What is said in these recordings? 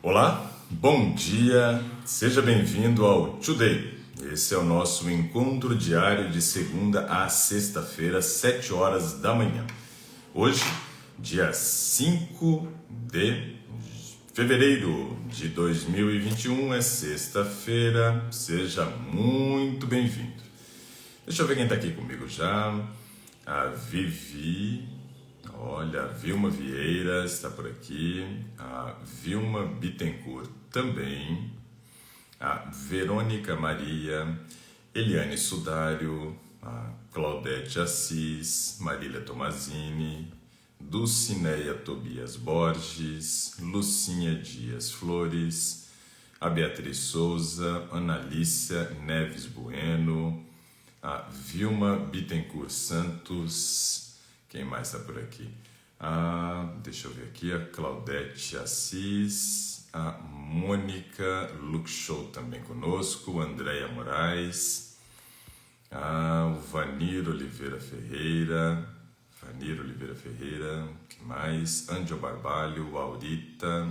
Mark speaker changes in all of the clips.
Speaker 1: Olá, bom dia, seja bem-vindo ao Today. Esse é o nosso encontro diário de segunda a sexta-feira, 7 horas da manhã. Hoje, dia 5 de fevereiro de 2021, é sexta-feira, seja muito bem-vindo. Deixa eu ver quem está aqui comigo já. A Vivi, olha, a Vilma Vieira está por aqui, a Vilma Bittencourt também, a Verônica Maria, Eliane Sudário, a Claudete Assis, Marília Tomazini, Dulcineia Tobias Borges, Lucinha Dias Flores, a Beatriz Souza, Analícia Neves Bueno, a Vilma Bittencourt Santos, quem mais está por aqui? Deixa eu ver aqui, a Claudete Assis, a Mônica Luxow também conosco, a Andréia Moraes, o Vanir Oliveira Ferreira, que mais? Angel Barbalho, Aurita,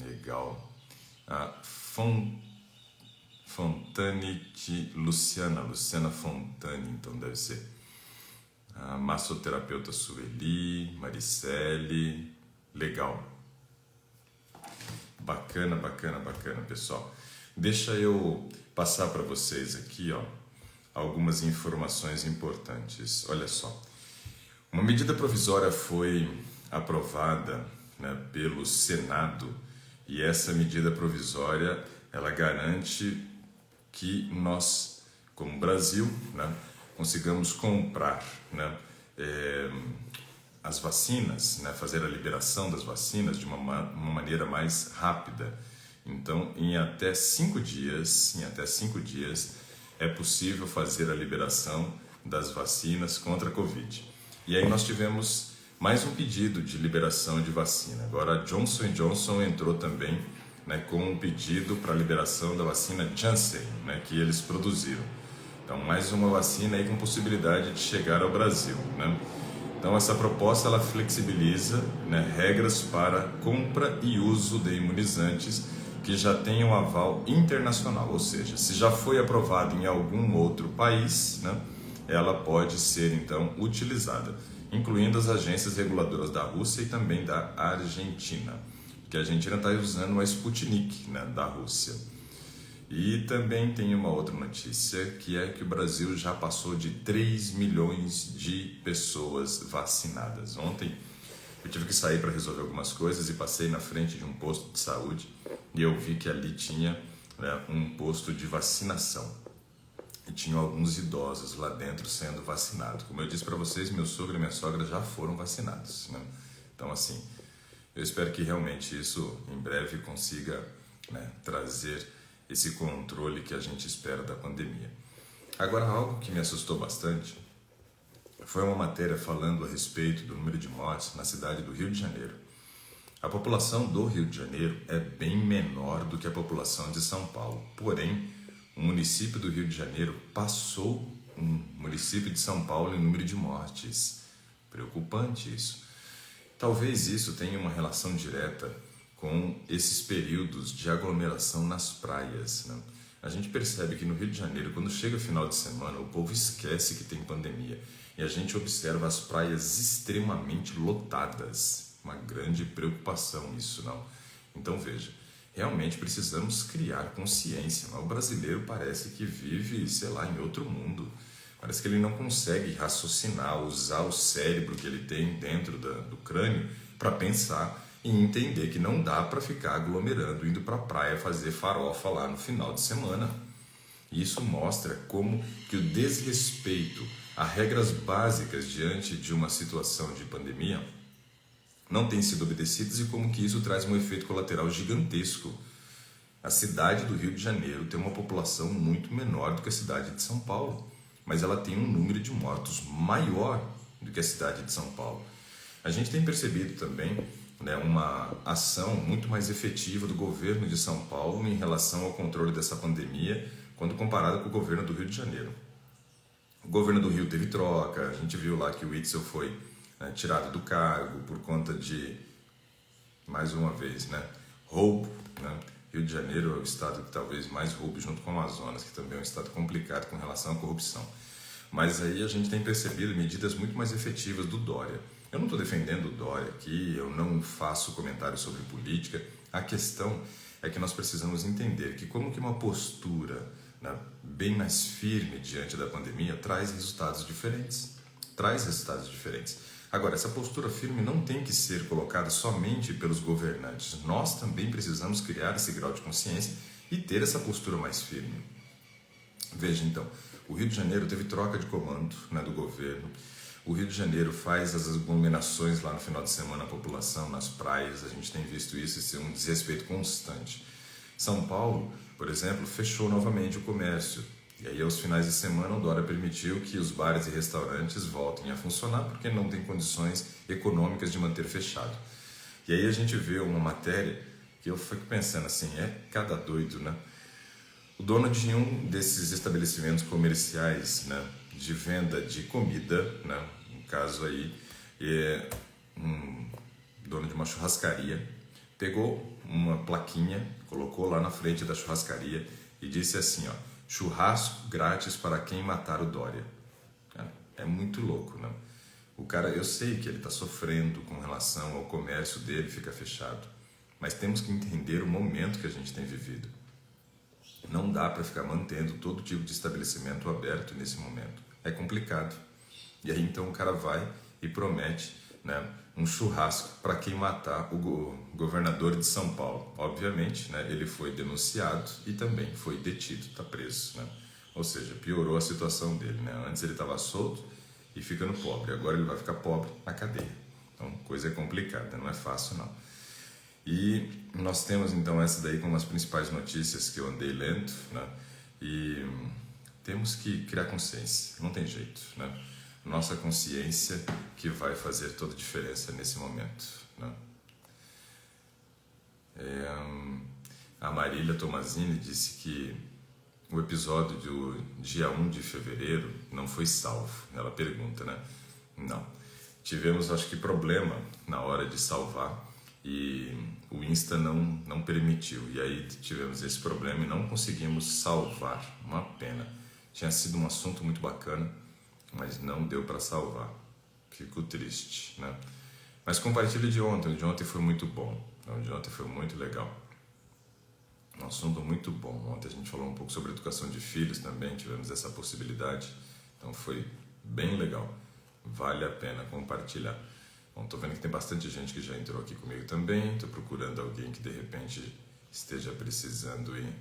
Speaker 1: legal, a Fontanite, Luciana Fontani, então deve ser. A massoterapeuta Sueli, Maricele, legal. Bacana, pessoal. Deixa eu passar para vocês aqui, algumas informações importantes. Olha só, uma medida provisória foi aprovada, pelo Senado, e essa medida provisória, ela garante que nós, como Brasil, consigamos comprar as vacinas, fazer a liberação das vacinas de uma maneira mais rápida. Então, em até 5 dias é possível fazer a liberação das vacinas contra a Covid. E aí nós tivemos mais um pedido de liberação de vacina. Agora a Johnson & Johnson entrou também com um pedido para a liberação da vacina Janssen, que eles produziram. Então, mais uma vacina aí com possibilidade de chegar ao Brasil. Então, essa proposta ela flexibiliza regras para compra e uso de imunizantes que já tenham aval internacional, ou seja, se já foi aprovado em algum outro país, ela pode ser então utilizada, incluindo as agências reguladoras da Rússia e também da Argentina, porque a Argentina está usando a Sputnik, da Rússia. E também tem uma outra notícia, que é que o Brasil já passou de 3 milhões de pessoas vacinadas. Ontem eu tive que sair para resolver algumas coisas e passei na frente de um posto de saúde e eu vi que ali tinha um posto de vacinação. E tinham alguns idosos lá dentro sendo vacinados. Como eu disse para vocês, meu sogro e minha sogra já foram vacinados. Então, assim, eu espero que realmente isso em breve consiga trazer esse controle que a gente espera da pandemia. Agora, algo que me assustou bastante foi uma matéria falando a respeito do número de mortes na cidade do Rio de Janeiro. A população do Rio de Janeiro é bem menor do que a população de São Paulo. Porém, o município do Rio de Janeiro passou o município de São Paulo em número de mortes. Preocupante isso. Talvez isso tenha uma relação direta com esses períodos de aglomeração nas praias. A gente percebe que no Rio de Janeiro, quando chega final de semana, o povo esquece que tem pandemia. E a gente observa as praias extremamente lotadas. Uma grande preocupação isso, não? Então veja, realmente precisamos criar consciência. O brasileiro parece que vive, sei lá, em outro mundo. Parece que ele não consegue raciocinar, usar o cérebro que ele tem dentro do crânio para pensar e entender que não dá para ficar aglomerando, indo para a praia fazer farofa lá no final de semana. Isso mostra como que o desrespeito a regras básicas diante de uma situação de pandemia não tem sido obedecidas e como que isso traz um efeito colateral gigantesco. A cidade do Rio de Janeiro tem uma população muito menor do que a cidade de São Paulo, mas ela tem um número de mortos maior do que a cidade de São Paulo. A gente tem percebido também uma ação muito mais efetiva do governo de São Paulo em relação ao controle dessa pandemia quando comparado com o governo do Rio de Janeiro. O governo do Rio teve troca, a gente viu lá que o Witzel foi tirado do cargo por conta de mais uma vez, né? Roubo, né? Rio de Janeiro é o estado que talvez mais roube, junto com o Amazonas, que também é um estado complicado com relação à corrupção. Mas aí a gente tem percebido medidas muito mais efetivas do Dória. Eu não estou defendendo o Dória aqui, eu não faço comentário sobre política. A questão é que nós precisamos entender que como que uma postura, né, bem mais firme diante da pandemia traz resultados diferentes. Traz resultados diferentes. Agora, essa postura firme não tem que ser colocada somente pelos governantes. Nós também precisamos criar esse grau de consciência e ter essa postura mais firme. Veja então, o Rio de Janeiro teve troca de comando, né, do governo. O Rio de Janeiro faz as aglomerações lá no final de semana, a população nas praias, a gente tem visto isso, esse é um desrespeito constante. São Paulo, por exemplo, fechou novamente o comércio. E aí, aos finais de semana, o Dória permitiu que os bares e restaurantes voltem a funcionar porque não tem condições econômicas de manter fechado. E aí a gente vê uma matéria que eu fico pensando assim, é cada doido, né? O dono de um desses estabelecimentos comerciais, né, de venda de comida, né, no caso aí, é um dono de uma churrascaria, pegou uma plaquinha, colocou lá na frente da churrascaria e disse assim, ó, churrasco grátis para quem matar o Dória. É muito louco, né? O cara, eu sei que ele está sofrendo com relação ao comércio dele, fica fechado. Mas temos que entender o momento que a gente tem vivido. Não dá para ficar mantendo todo tipo de estabelecimento aberto nesse momento. É complicado. E aí então o cara vai e promete, né, um churrasco para quem matar o governador de São Paulo. Obviamente, né, ele foi denunciado e também foi detido, está preso, né? Ou seja, piorou a situação dele, né? Antes ele estava solto e ficando pobre, agora ele vai ficar pobre na cadeia. Então, coisa complicada, não é fácil não. E nós temos então essa daí como as principais notícias que eu andei lendo, né? E temos que criar consciência, não tem jeito, né? Nossa consciência que vai fazer toda a diferença nesse momento, né? A Marília Tomazini disse que o episódio do dia 1 de fevereiro não foi salvo. Ela pergunta, né? Não. Tivemos, acho que, problema na hora de salvar e o Insta não permitiu. E aí tivemos esse problema e não conseguimos salvar. Uma pena. Tinha sido um assunto muito bacana, mas não deu para salvar. Fico triste, né? Mas compartilhe de ontem. O de ontem foi muito bom. O de ontem foi muito legal. Um assunto muito bom. Ontem a gente falou um pouco sobre educação de filhos também, tivemos essa possibilidade. Então foi bem legal. Vale a pena compartilhar. Bom, tô vendo que tem bastante gente que já entrou aqui comigo também. Estou procurando alguém que de repente esteja precisando ir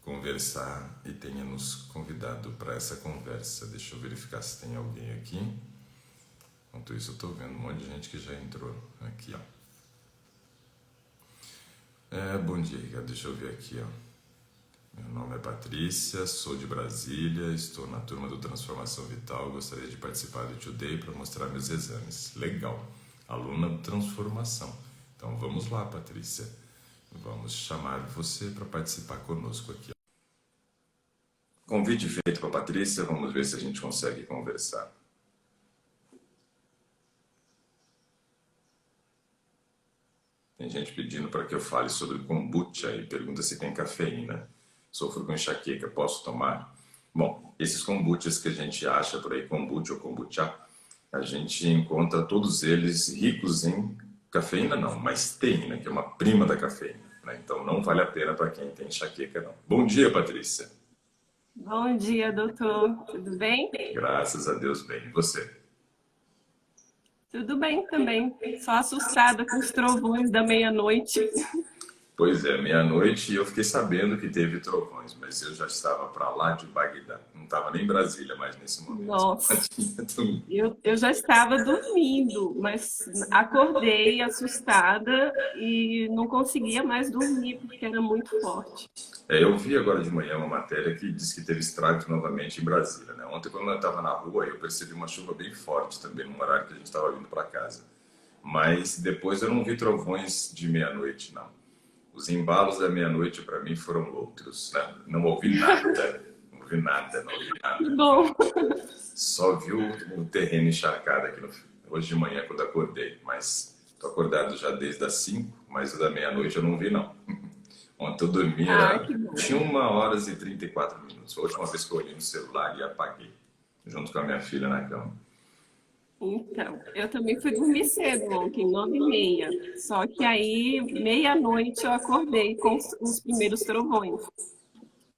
Speaker 1: conversar e tenha nos convidado para essa conversa. Deixa eu verificar se tem alguém aqui. Enquanto isso eu estou vendo um monte de gente que já entrou aqui, ó. Bom dia, Ricardo. Deixa eu ver aqui, ó. Meu nome é Patrícia, sou de Brasília, estou na turma do Transformação Vital, gostaria de participar do Today para mostrar meus exames. Legal, aluna do Transformação. Então vamos lá, Patrícia. Vamos chamar você para participar conosco aqui. Convite feito para a Patrícia, vamos ver se a gente consegue conversar. Tem gente pedindo para que eu fale sobre kombucha e pergunta se tem cafeína. Sofro com enxaqueca, posso tomar? Bom, esses kombuchas que a gente acha por aí, kombucha ou kombucha, a gente encontra todos eles ricos em cafeína não, mas teína, que é uma prima da cafeína, né? Então não vale a pena para quem tem enxaqueca não. Bom dia, Patrícia.
Speaker 2: Bom dia, doutor. Tudo bem?
Speaker 1: Graças a Deus, bem. E você?
Speaker 2: Tudo bem também. Só assustada com os trovões da meia-noite.
Speaker 1: Pois é, meia-noite e eu fiquei sabendo que teve trovões, mas eu já estava para lá de Bagdá. Não estava nem em Brasília mais nesse momento.
Speaker 2: Nossa, eu já estava dormindo, mas acordei assustada e não conseguia mais dormir porque era muito forte.
Speaker 1: Eu vi agora de manhã uma matéria que diz que teve estragos novamente em Brasília, né? Ontem, quando eu estava na rua, eu percebi uma chuva bem forte também, no horário que a gente estava vindo para casa. Mas depois eu não vi trovões de meia-noite, não. Os embalos da meia-noite, para mim, foram outros, né? Não ouvi nada, não ouvi nada, não ouvi nada.
Speaker 2: Bom,
Speaker 1: Só vi o terreno encharcado aqui hoje de manhã, quando acordei, mas Tô acordado já desde as 5, mas o da meia-noite eu não vi, não. Ontem eu dormi,
Speaker 2: Ah,
Speaker 1: era
Speaker 2: que bom.
Speaker 1: 21 horas e 34 minutos. Foi a última vez que eu olhei no celular e apaguei, junto com a minha filha na cama.
Speaker 2: Então, eu também fui dormir cedo ontem, 9h30. Só que aí, meia-noite, eu acordei com os primeiros trovões.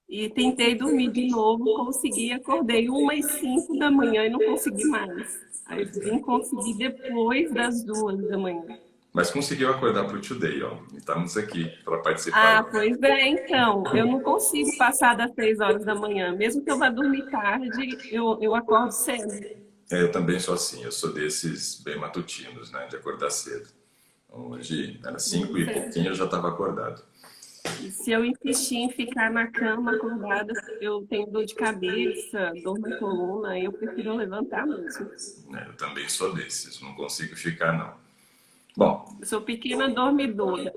Speaker 2: E tentei dormir de novo, consegui, acordei 1h05 da manhã e não consegui mais. Aí eu
Speaker 1: Pois
Speaker 2: vim
Speaker 1: é.
Speaker 2: conseguir depois das 2h da manhã.
Speaker 1: Mas conseguiu acordar pro Today, ó. E estamos aqui para participar.
Speaker 2: Ah, pois é, então, eu não consigo passar das 6h da manhã. Mesmo que eu vá dormir tarde, eu acordo cedo.
Speaker 1: Eu também sou assim, eu sou desses bem matutinos, né, de acordar cedo. Hoje era 5
Speaker 2: Pois
Speaker 1: e
Speaker 2: é.
Speaker 1: pouquinho, eu já estava acordado.
Speaker 2: E se eu insistir em ficar na cama acordada, eu tenho dor de cabeça, dor na coluna, eu prefiro levantar mesmo.
Speaker 1: Né, eu também sou desses, não consigo ficar, não. Bom,
Speaker 2: Eu sou pequena dormidora.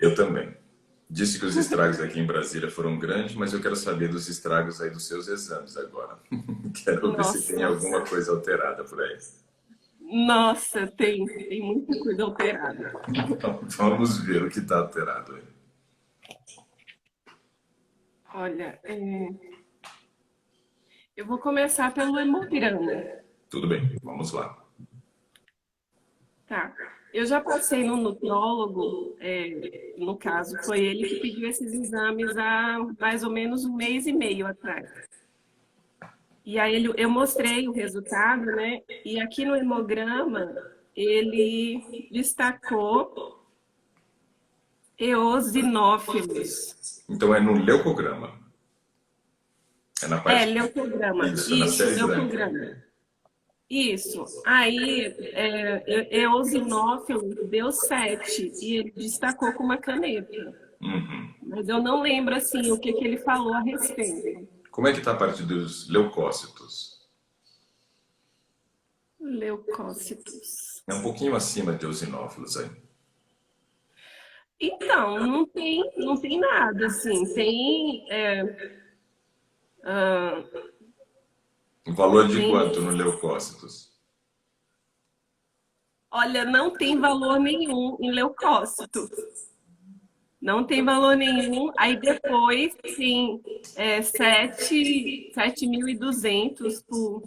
Speaker 1: eu também. Disse que os estragos aqui em Brasília foram grandes, mas eu quero saber dos estragos aí dos seus exames agora. Quero ver se tem
Speaker 2: Nossa,
Speaker 1: alguma coisa alterada por aí.
Speaker 2: nossa, tem muita coisa alterada.
Speaker 1: Então, vamos ver o que está alterado aí.
Speaker 2: Olha, eu vou começar pelo hemograma,
Speaker 1: Tudo bem, vamos lá.
Speaker 2: tá? Eu já passei no nutrólogo, no caso, foi ele que pediu esses exames há mais ou menos 1 mês e meio atrás. E aí eu mostrei o resultado, né? E aqui no hemograma ele destacou eosinófilos.
Speaker 1: Então é no leucograma, é na parte.
Speaker 2: Leucograma.
Speaker 1: Isso, na
Speaker 2: Isso,
Speaker 1: série branca.
Speaker 2: leucograma. Isso. Aí, eosinófilo deu 7 e ele destacou com uma caneta.
Speaker 1: Uhum.
Speaker 2: Mas eu não lembro assim o que que ele falou a respeito.
Speaker 1: Como é que está a parte dos leucócitos?
Speaker 2: Leucócitos.
Speaker 1: É um pouquinho acima de eosinófilos aí.
Speaker 2: Então, não tem nada assim. Tem,
Speaker 1: O valor de
Speaker 2: tem,
Speaker 1: quanto no leucócitos?
Speaker 2: olha, não tem valor nenhum em leucócito. Não tem valor nenhum. Aí depois tem 7.200 por.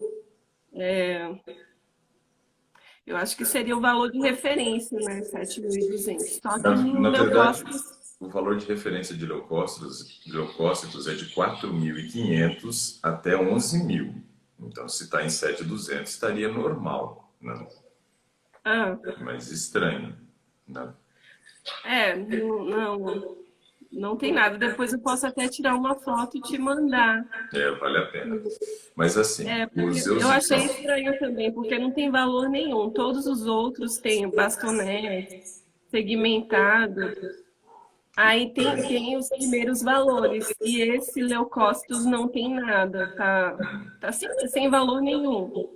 Speaker 2: Eu acho que seria o valor de referência, né? 7.200. Só que no
Speaker 1: Na verdade,
Speaker 2: leucócito.
Speaker 1: o valor de referência de leucócitos é de 4.500 até 11.000. Então, se está em 7.200, estaria normal, né?
Speaker 2: Ah,
Speaker 1: Mas estranho, né?
Speaker 2: não tem nada. Depois eu posso até tirar uma foto e te mandar.
Speaker 1: Vale a pena. Mas assim, os
Speaker 2: Porque eu achei
Speaker 1: eosinófilos.
Speaker 2: estranho também, porque não tem valor nenhum. Todos os outros têm bastonete, segmentado. Aí tem os primeiros valores. E esse leucócitos não tem nada, tá sem valor nenhum.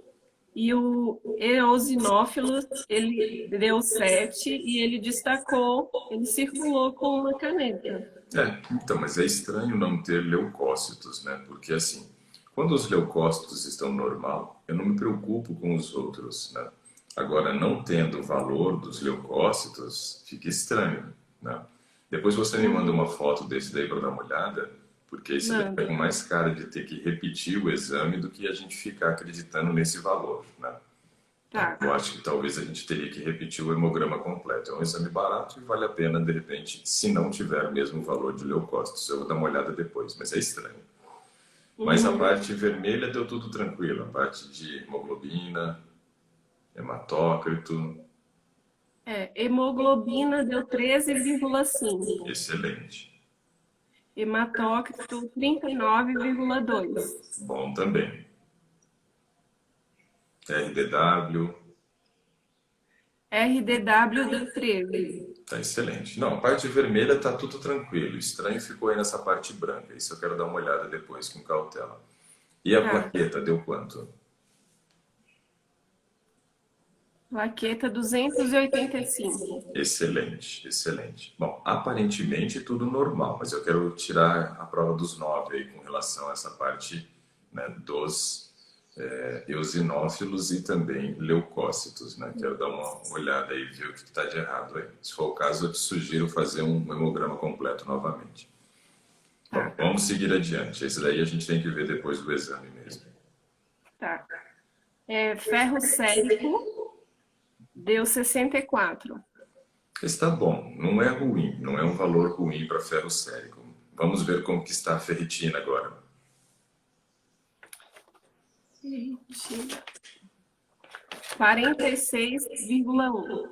Speaker 2: E o eosinófilos, ele deu 7 e ele destacou, ele circulou com uma caneta.
Speaker 1: Então, mas é estranho não ter leucócitos, né? Porque assim, quando os leucócitos estão normal, eu não me preocupo com os outros, né? Agora, não tendo o valor dos leucócitos, fica estranho, né? Depois você me manda uma foto desse daí para dar uma olhada, porque esse daí
Speaker 2: Manda.
Speaker 1: pega mais cara de ter que repetir o exame do que a gente ficar acreditando nesse valor, né? Então,
Speaker 2: Tá.
Speaker 1: eu acho que talvez a gente teria que repetir o hemograma completo. É um exame barato e vale a pena, de repente, se não tiver o mesmo valor de leucócitos. Eu vou dar uma olhada depois, mas é estranho. Mas a
Speaker 2: Uhum.
Speaker 1: parte vermelha deu tudo tranquilo. A parte de hemoglobina, hematócrito,
Speaker 2: Hemoglobina deu 13,5.
Speaker 1: excelente.
Speaker 2: Hematócrito 39,2.
Speaker 1: Bom também. RDW,
Speaker 2: RDW deu 13.
Speaker 1: tá excelente. Não, a parte vermelha tá tudo tranquilo. Estranho ficou aí nessa parte branca. Isso eu quero dar uma olhada depois com cautela. E a
Speaker 2: Tá.
Speaker 1: plaqueta deu quanto?
Speaker 2: Plaqueta 285.
Speaker 1: Excelente, excelente. Bom, aparentemente tudo normal, mas eu quero tirar a prova dos 9 aí com relação a essa parte, né, dos eosinófilos e também leucócitos, né? Quero dar uma olhada aí e ver o que está de errado aí. Se for o caso, eu te sugiro fazer um hemograma completo novamente. Bom,
Speaker 2: Tá,
Speaker 1: vamos seguir adiante. Esse daí a gente tem que ver depois do exame mesmo.
Speaker 2: tá. Ferro sérico deu 64.
Speaker 1: Está bom, não é ruim, não é um valor ruim para ferro sérico. Vamos ver como que está a ferritina agora.
Speaker 2: Ferritina. 46,1.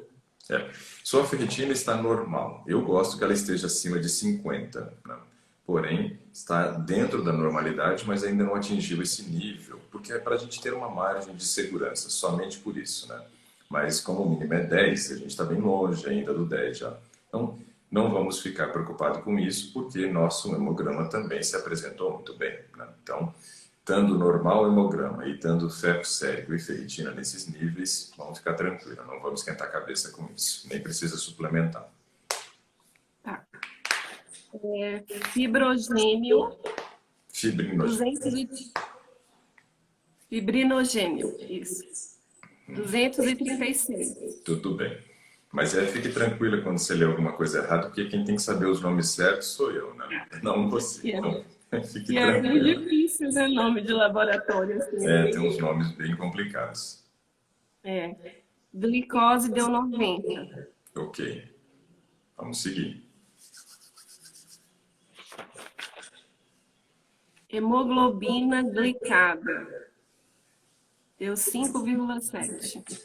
Speaker 1: Sua ferritina está normal. Eu gosto que ela esteja acima de 50, né? Porém, está dentro da normalidade, mas ainda não atingiu esse nível, porque é para a gente ter uma margem de segurança, somente por isso, né? Mas como o mínimo é 10, a gente está bem longe ainda do 10 já. Então, não vamos ficar preocupados com isso, porque nosso hemograma também se apresentou muito bem, né? Então, estando normal o hemograma e estando ferro sérico e ferritina nesses níveis, vamos ficar tranquilos, não vamos esquentar a cabeça com isso, nem precisa suplementar.
Speaker 2: Tá. Fibrogênio.
Speaker 1: Fibrinogênio.
Speaker 2: Fibrinogênio, isso. 236.
Speaker 1: Tudo bem. Mas fique tranquila quando você lê alguma coisa errada, porque quem tem que saber os nomes certos sou eu, né? Não você. Então, fique
Speaker 2: E é muito
Speaker 1: tranquila.
Speaker 2: difícil, né? Nome de laboratório. Assim.
Speaker 1: Tem uns nomes bem complicados.
Speaker 2: Glicose deu 90.
Speaker 1: Ok. Vamos seguir.
Speaker 2: Hemoglobina glicada deu 5,7.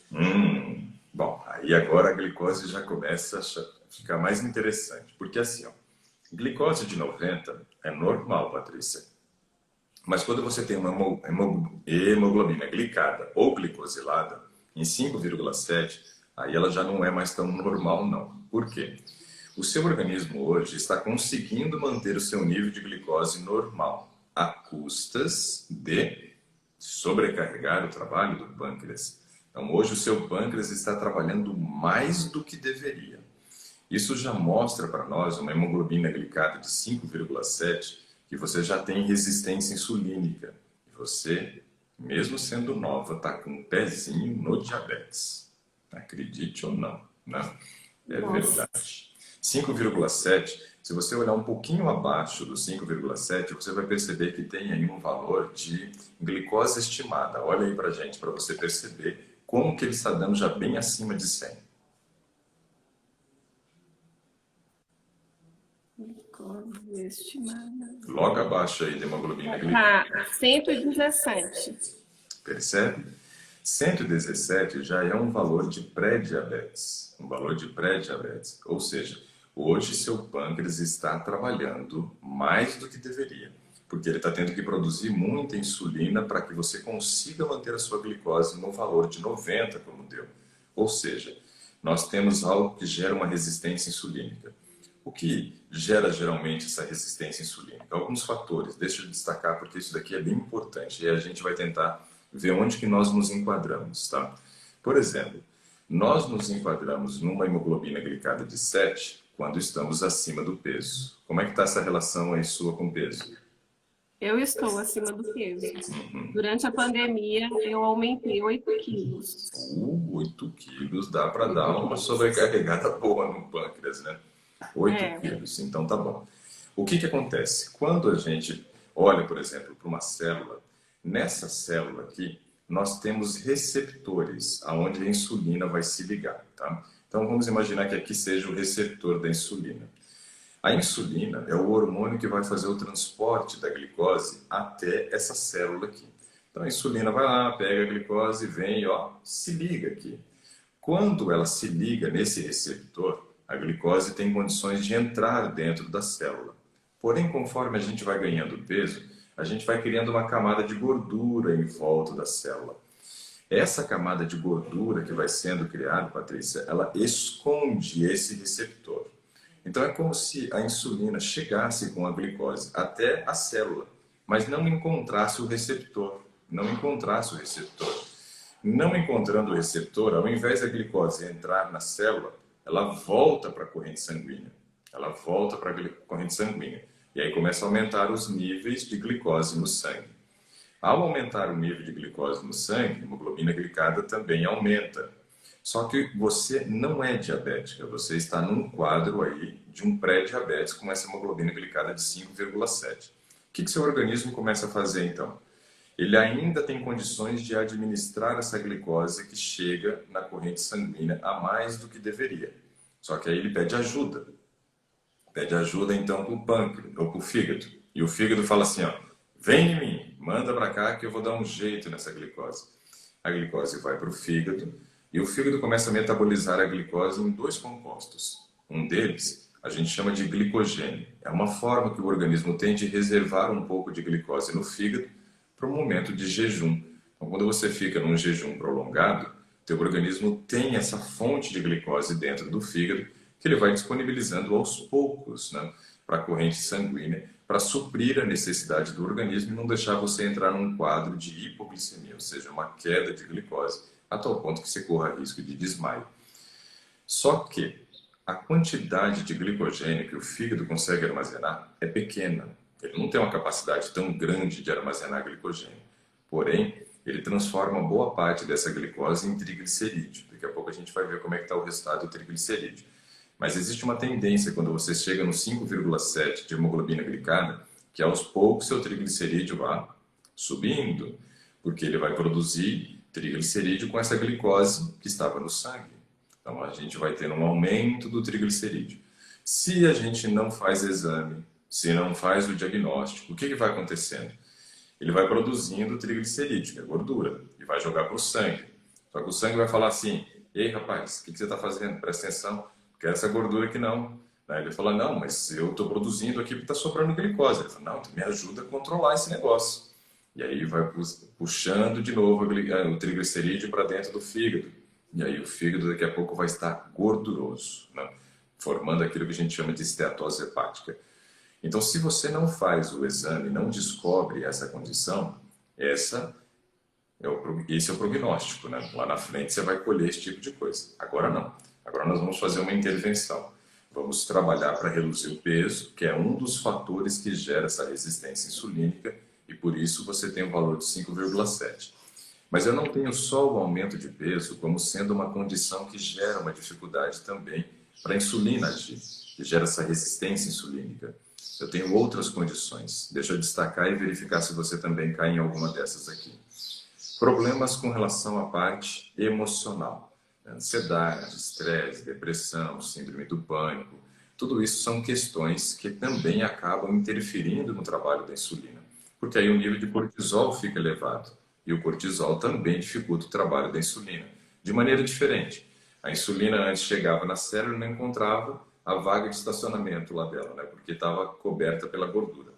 Speaker 1: Bom, aí agora a glicose já começa a ficar mais interessante. Porque assim, ó, glicose de 90 é normal, Patrícia. Mas quando você tem uma hemoglobina glicada ou glicosilada em 5,7, aí ela já não é mais tão normal, não. Por quê? O seu organismo hoje está conseguindo manter o seu nível de glicose normal, a custas de sobrecarregar o trabalho do pâncreas. Então, hoje o seu pâncreas está trabalhando mais do que deveria. Isso já mostra para nós uma hemoglobina glicada de 5,7, que você já tem resistência insulínica. E você, mesmo sendo nova, está com um pezinho no diabetes. Acredite ou não, né? É verdade. 5,7, se você olhar um pouquinho abaixo do 5,7, você vai perceber que tem aí um valor de glicose estimada. Olha aí pra gente, para você perceber como que ele está dando já bem acima de 100.
Speaker 2: Glicose estimada.
Speaker 1: Logo abaixo aí da hemoglobina glicada.
Speaker 2: Tá, 117.
Speaker 1: Percebe? 117 já é um valor de pré-diabetes. Um valor de pré-diabetes. Ou seja, hoje seu pâncreas está trabalhando mais do que deveria. Porque ele está tendo que produzir muita insulina para que você consiga manter a sua glicose no valor de 90, como deu. Ou seja, nós temos algo que gera uma resistência insulínica. O que gera geralmente essa resistência insulínica? Alguns fatores, deixa eu destacar porque isso daqui é bem importante e a gente vai tentar ver onde que nós nos enquadramos, tá? Por exemplo, nós nos enquadramos numa hemoglobina glicada de 7 quando estamos acima do peso. Como é que está essa relação aí sua com o peso?
Speaker 2: Eu estou acima do peso. Durante a pandemia, eu aumentei 8 quilos.
Speaker 1: 8 quilos dá para dar uma sobrecarregada boa no pâncreas, né? 8 quilos, então tá bom. O que acontece? Quando a gente olha, por exemplo, para uma célula, nessa célula aqui, nós temos receptores aonde a insulina vai se ligar, tá? Então vamos imaginar que aqui seja o receptor da insulina. A insulina é o hormônio que vai fazer o transporte da glicose até essa célula aqui. Então a insulina vai lá, pega a glicose, vem, ó, se liga aqui. Quando ela se liga nesse receptor, a glicose tem condições de entrar dentro da célula. Porém, conforme a gente vai ganhando peso, a gente vai criando uma camada de gordura em volta da célula. Essa camada de gordura que vai sendo criada, Patrícia, ela esconde esse receptor. Então é como se a insulina chegasse com a glicose até a célula, mas não encontrasse o receptor. Não encontrasse o receptor. Não encontrando o receptor, ao invés da glicose entrar na célula, ela volta para a corrente sanguínea. Ela volta para a corrente sanguínea. E aí começa a aumentar os níveis de glicose no sangue. Ao aumentar o nível de glicose no sangue, a hemoglobina glicada também aumenta. Só que você não é diabética, você está num quadro aí de um pré-diabetes com essa hemoglobina glicada de 5,7. O que seu organismo começa a fazer então? Ele ainda tem condições de administrar essa glicose que chega na corrente sanguínea a mais do que deveria. Só que aí ele pede ajuda. Pede ajuda então para o pâncreas ou para o fígado. E o fígado fala assim, ó, vem em mim, manda para cá que eu vou dar um jeito nessa glicose. A glicose vai para o fígado e o fígado começa a metabolizar a glicose em dois compostos. Um deles a gente chama de glicogênio. É uma forma que o organismo tem de reservar um pouco de glicose no fígado para um momento de jejum. Então, quando você fica num jejum prolongado, teu organismo tem essa fonte de glicose dentro do fígado que ele vai disponibilizando aos poucos, né, para a corrente sanguínea, para suprir a necessidade do organismo e não deixar você entrar num quadro de hipoglicemia, ou seja, uma queda de glicose, a tal ponto que você corra risco de desmaio. Só que a quantidade de glicogênio que o fígado consegue armazenar é pequena. Ele não tem uma capacidade tão grande de armazenar glicogênio. Porém, ele transforma boa parte dessa glicose em triglicerídeo. Daqui a pouco a gente vai ver como é que está o resultado do triglicerídeo. Mas existe uma tendência quando você chega no 5,7 de hemoglobina glicada, que aos poucos seu triglicerídeo vá subindo, porque ele vai produzir triglicerídeo com essa glicose que estava no sangue. Então a gente vai ter um aumento do triglicerídeo. Se a gente não faz exame, se não faz o diagnóstico, o que vai acontecendo? Ele vai produzindo triglicerídeo, que é gordura, e vai jogar para o sangue. Só que o sangue vai falar assim, ei rapaz, o que você está fazendo? Presta atenção, quero essa gordura aqui não. Aí ele fala, não, mas eu estou produzindo aqui porque está sobrando glicose. Ele fala, não, tu me ajuda a controlar esse negócio. E aí vai puxando de novo o triglicerídeo para dentro do fígado. E aí o fígado daqui a pouco vai estar gorduroso, né? Formando aquilo que a gente chama de esteatose hepática. Então, se você não faz o exame, não descobre essa condição, esse é o prognóstico, né? Lá na frente você vai colher esse tipo de coisa. Agora não. Agora nós vamos fazer uma intervenção. Vamos trabalhar para reduzir o peso, que é um dos fatores que gera essa resistência insulínica, e por isso você tem um valor de 5,7. Mas eu não tenho só o aumento de peso como sendo uma condição que gera uma dificuldade também para a insulina agir, que gera essa resistência insulínica. Eu tenho outras condições. Deixa eu destacar e verificar se você também cai em alguma dessas aqui. Problemas com relação à parte emocional. Ansiedade, estresse, depressão, síndrome do pânico. Tudo isso são questões que também acabam interferindo no trabalho da insulina. Porque aí o nível de cortisol fica elevado. E o cortisol também dificulta o trabalho da insulina. De maneira diferente. A insulina antes chegava na célula e não encontrava a vaga de estacionamento lá dela, né? Porque estava coberta pela gordura.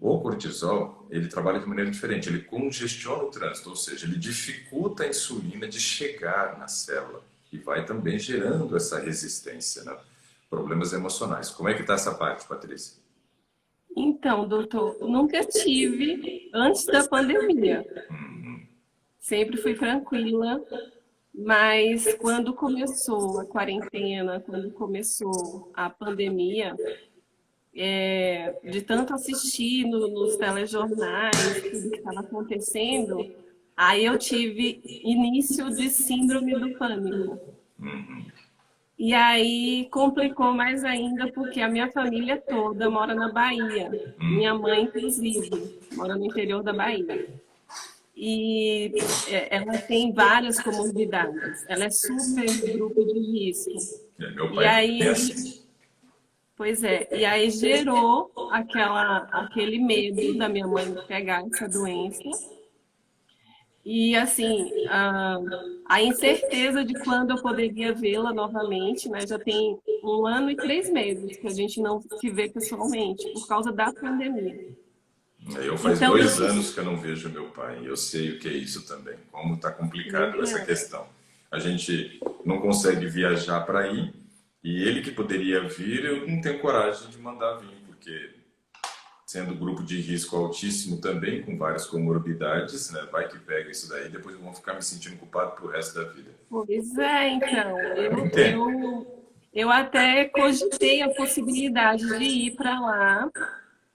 Speaker 1: O cortisol, ele trabalha de maneira diferente, ele congestiona o trânsito, ou seja, ele dificulta a insulina de chegar na célula e vai também gerando essa resistência, né? Problemas emocionais. Como é que está essa parte, Patrícia?
Speaker 2: Então, doutor, nunca tive antes da pandemia. Sempre fui tranquila, mas quando começou a quarentena, quando começou a pandemia, de tanto assistir nos telejornais, tudo que estava acontecendo, aí eu tive início de síndrome do pânico. E aí complicou mais ainda porque a minha família toda mora na Bahia. Minha mãe, inclusive, mora no interior da Bahia. E ela tem várias comorbidades. Ela é super grupo de risco.
Speaker 1: Meu
Speaker 2: E
Speaker 1: pai
Speaker 2: aí,
Speaker 1: é assim.
Speaker 2: pois é, e aí gerou aquele medo da minha mãe pegar essa doença. E assim, a incerteza de quando eu poderia vê-la novamente, né? Já tem 1 ano e 3 meses que a gente não se vê pessoalmente por causa da pandemia.
Speaker 1: Eu faz
Speaker 2: Então,
Speaker 1: 2 anos que eu não vejo meu pai e eu sei o que é isso também, como está complicado essa questão. A gente não consegue viajar para ir e ele que poderia vir, eu não tenho coragem de mandar vir, porque sendo grupo de risco altíssimo também, com várias comorbidades, né? Vai que pega isso daí, depois eu vou ficar me sentindo culpado pro resto da vida.
Speaker 2: pois é, então,
Speaker 1: Entendo.
Speaker 2: eu até cogitei a possibilidade de ir para lá,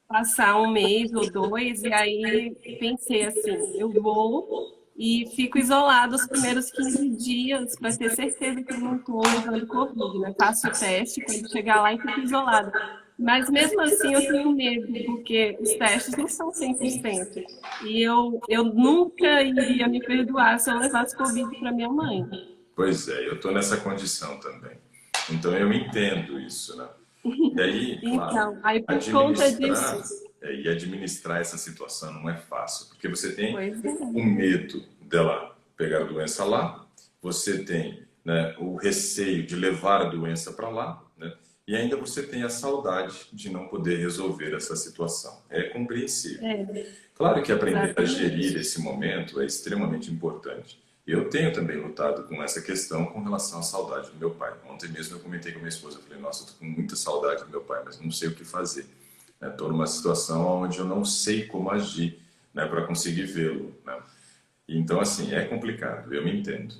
Speaker 2: passar um mês ou dois, e aí pensei assim, eu vou e fico isolado os primeiros 15 dias para ter certeza que eu não estou levando Covid, né? Faço o teste, quando chegar lá e fico isolada. Mas mesmo assim eu tenho medo, porque os testes não são 100%. E eu nunca iria me perdoar se eu levasse Covid para minha mãe.
Speaker 1: Pois é, eu estou nessa condição também. Então eu entendo isso, né? E aí, claro,
Speaker 2: Então, aí por conta disso,
Speaker 1: administrar e administrar essa situação não é fácil, porque você tem
Speaker 2: pois é.
Speaker 1: o medo dela pegar a doença lá, você tem, né, o receio de levar a doença para lá, né? E ainda você tem a saudade de não poder resolver essa situação. É compreensível.
Speaker 2: É,
Speaker 1: Claro que aprender a gerir
Speaker 2: exatamente.
Speaker 1: esse momento é extremamente importante. Eu tenho também lutado com essa questão com relação à saudade do meu pai. Ontem mesmo eu comentei com minha esposa, eu falei, nossa, eu estou com muita saudade do meu pai, mas não sei o que fazer. Estou numa situação onde eu não sei como agir, né, para conseguir vê-lo, né? Então, assim, é complicado, eu me entendo.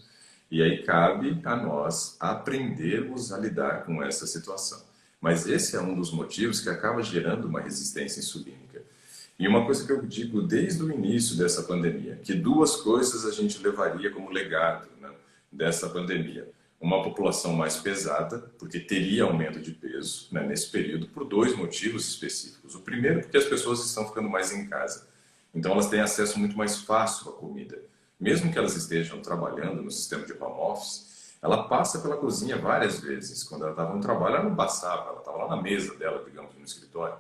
Speaker 1: E aí cabe a nós aprendermos a lidar com essa situação. Mas esse é um dos motivos que acaba gerando uma resistência insulínica. E uma coisa que eu digo desde o início dessa pandemia, que duas coisas a gente levaria como legado, né, dessa pandemia. Uma população mais pesada, porque teria aumento de peso, né, nesse período, por dois motivos específicos. O primeiro, porque as pessoas estão ficando mais em casa. Então, elas têm acesso muito mais fácil à comida. Mesmo que elas estejam trabalhando no sistema de home office, ela passa pela cozinha várias vezes. Quando ela estava no trabalho, ela não passava, ela estava lá na mesa dela, digamos, no escritório.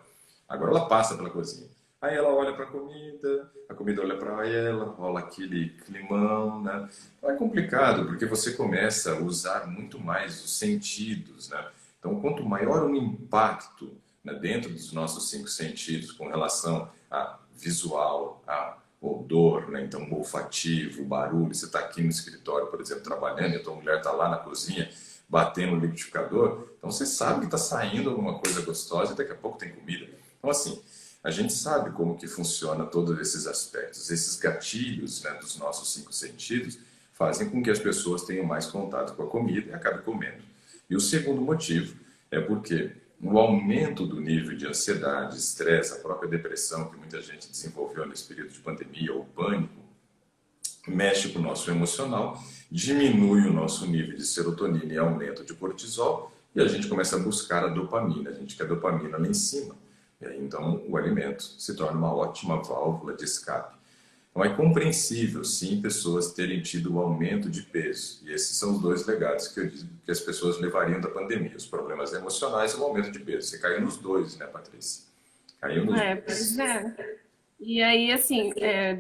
Speaker 1: Agora ela passa pela cozinha. Aí ela olha para a comida olha para ela, rola aquele climão, né? Então é complicado, porque você começa a usar muito mais os sentidos, né? Então, quanto maior o impacto, né, dentro dos nossos cinco sentidos com relação a visual, a odor, né? Então, olfativo, barulho. Você está aqui no escritório, por exemplo, trabalhando, e a tua mulher está lá na cozinha batendo no liquidificador, então você sabe que está saindo alguma coisa gostosa e daqui a pouco tem comida. Então, assim, a gente sabe como que funciona todos esses aspectos. Esses gatilhos, né, dos nossos cinco sentidos fazem com que as pessoas tenham mais contato com a comida e acabem comendo. E o segundo motivo é porque o aumento do nível de ansiedade, estresse, a própria depressão que muita gente desenvolveu nesse período de pandemia, ou pânico, mexe com o nosso emocional, diminui o nosso nível de serotonina e aumento de cortisol, e a gente começa a buscar a dopamina. A gente quer dopamina lá em cima. E aí, então, o alimento se torna uma ótima válvula de escape. Então, é compreensível, sim, pessoas terem tido o aumento de peso. E esses são os dois legados que eu digo que as pessoas levariam da pandemia. Os problemas emocionais e o aumento de peso. Você caiu nos dois, né, Patrícia? Caiu nos
Speaker 2: Pois
Speaker 1: dois.
Speaker 2: é. E aí, assim,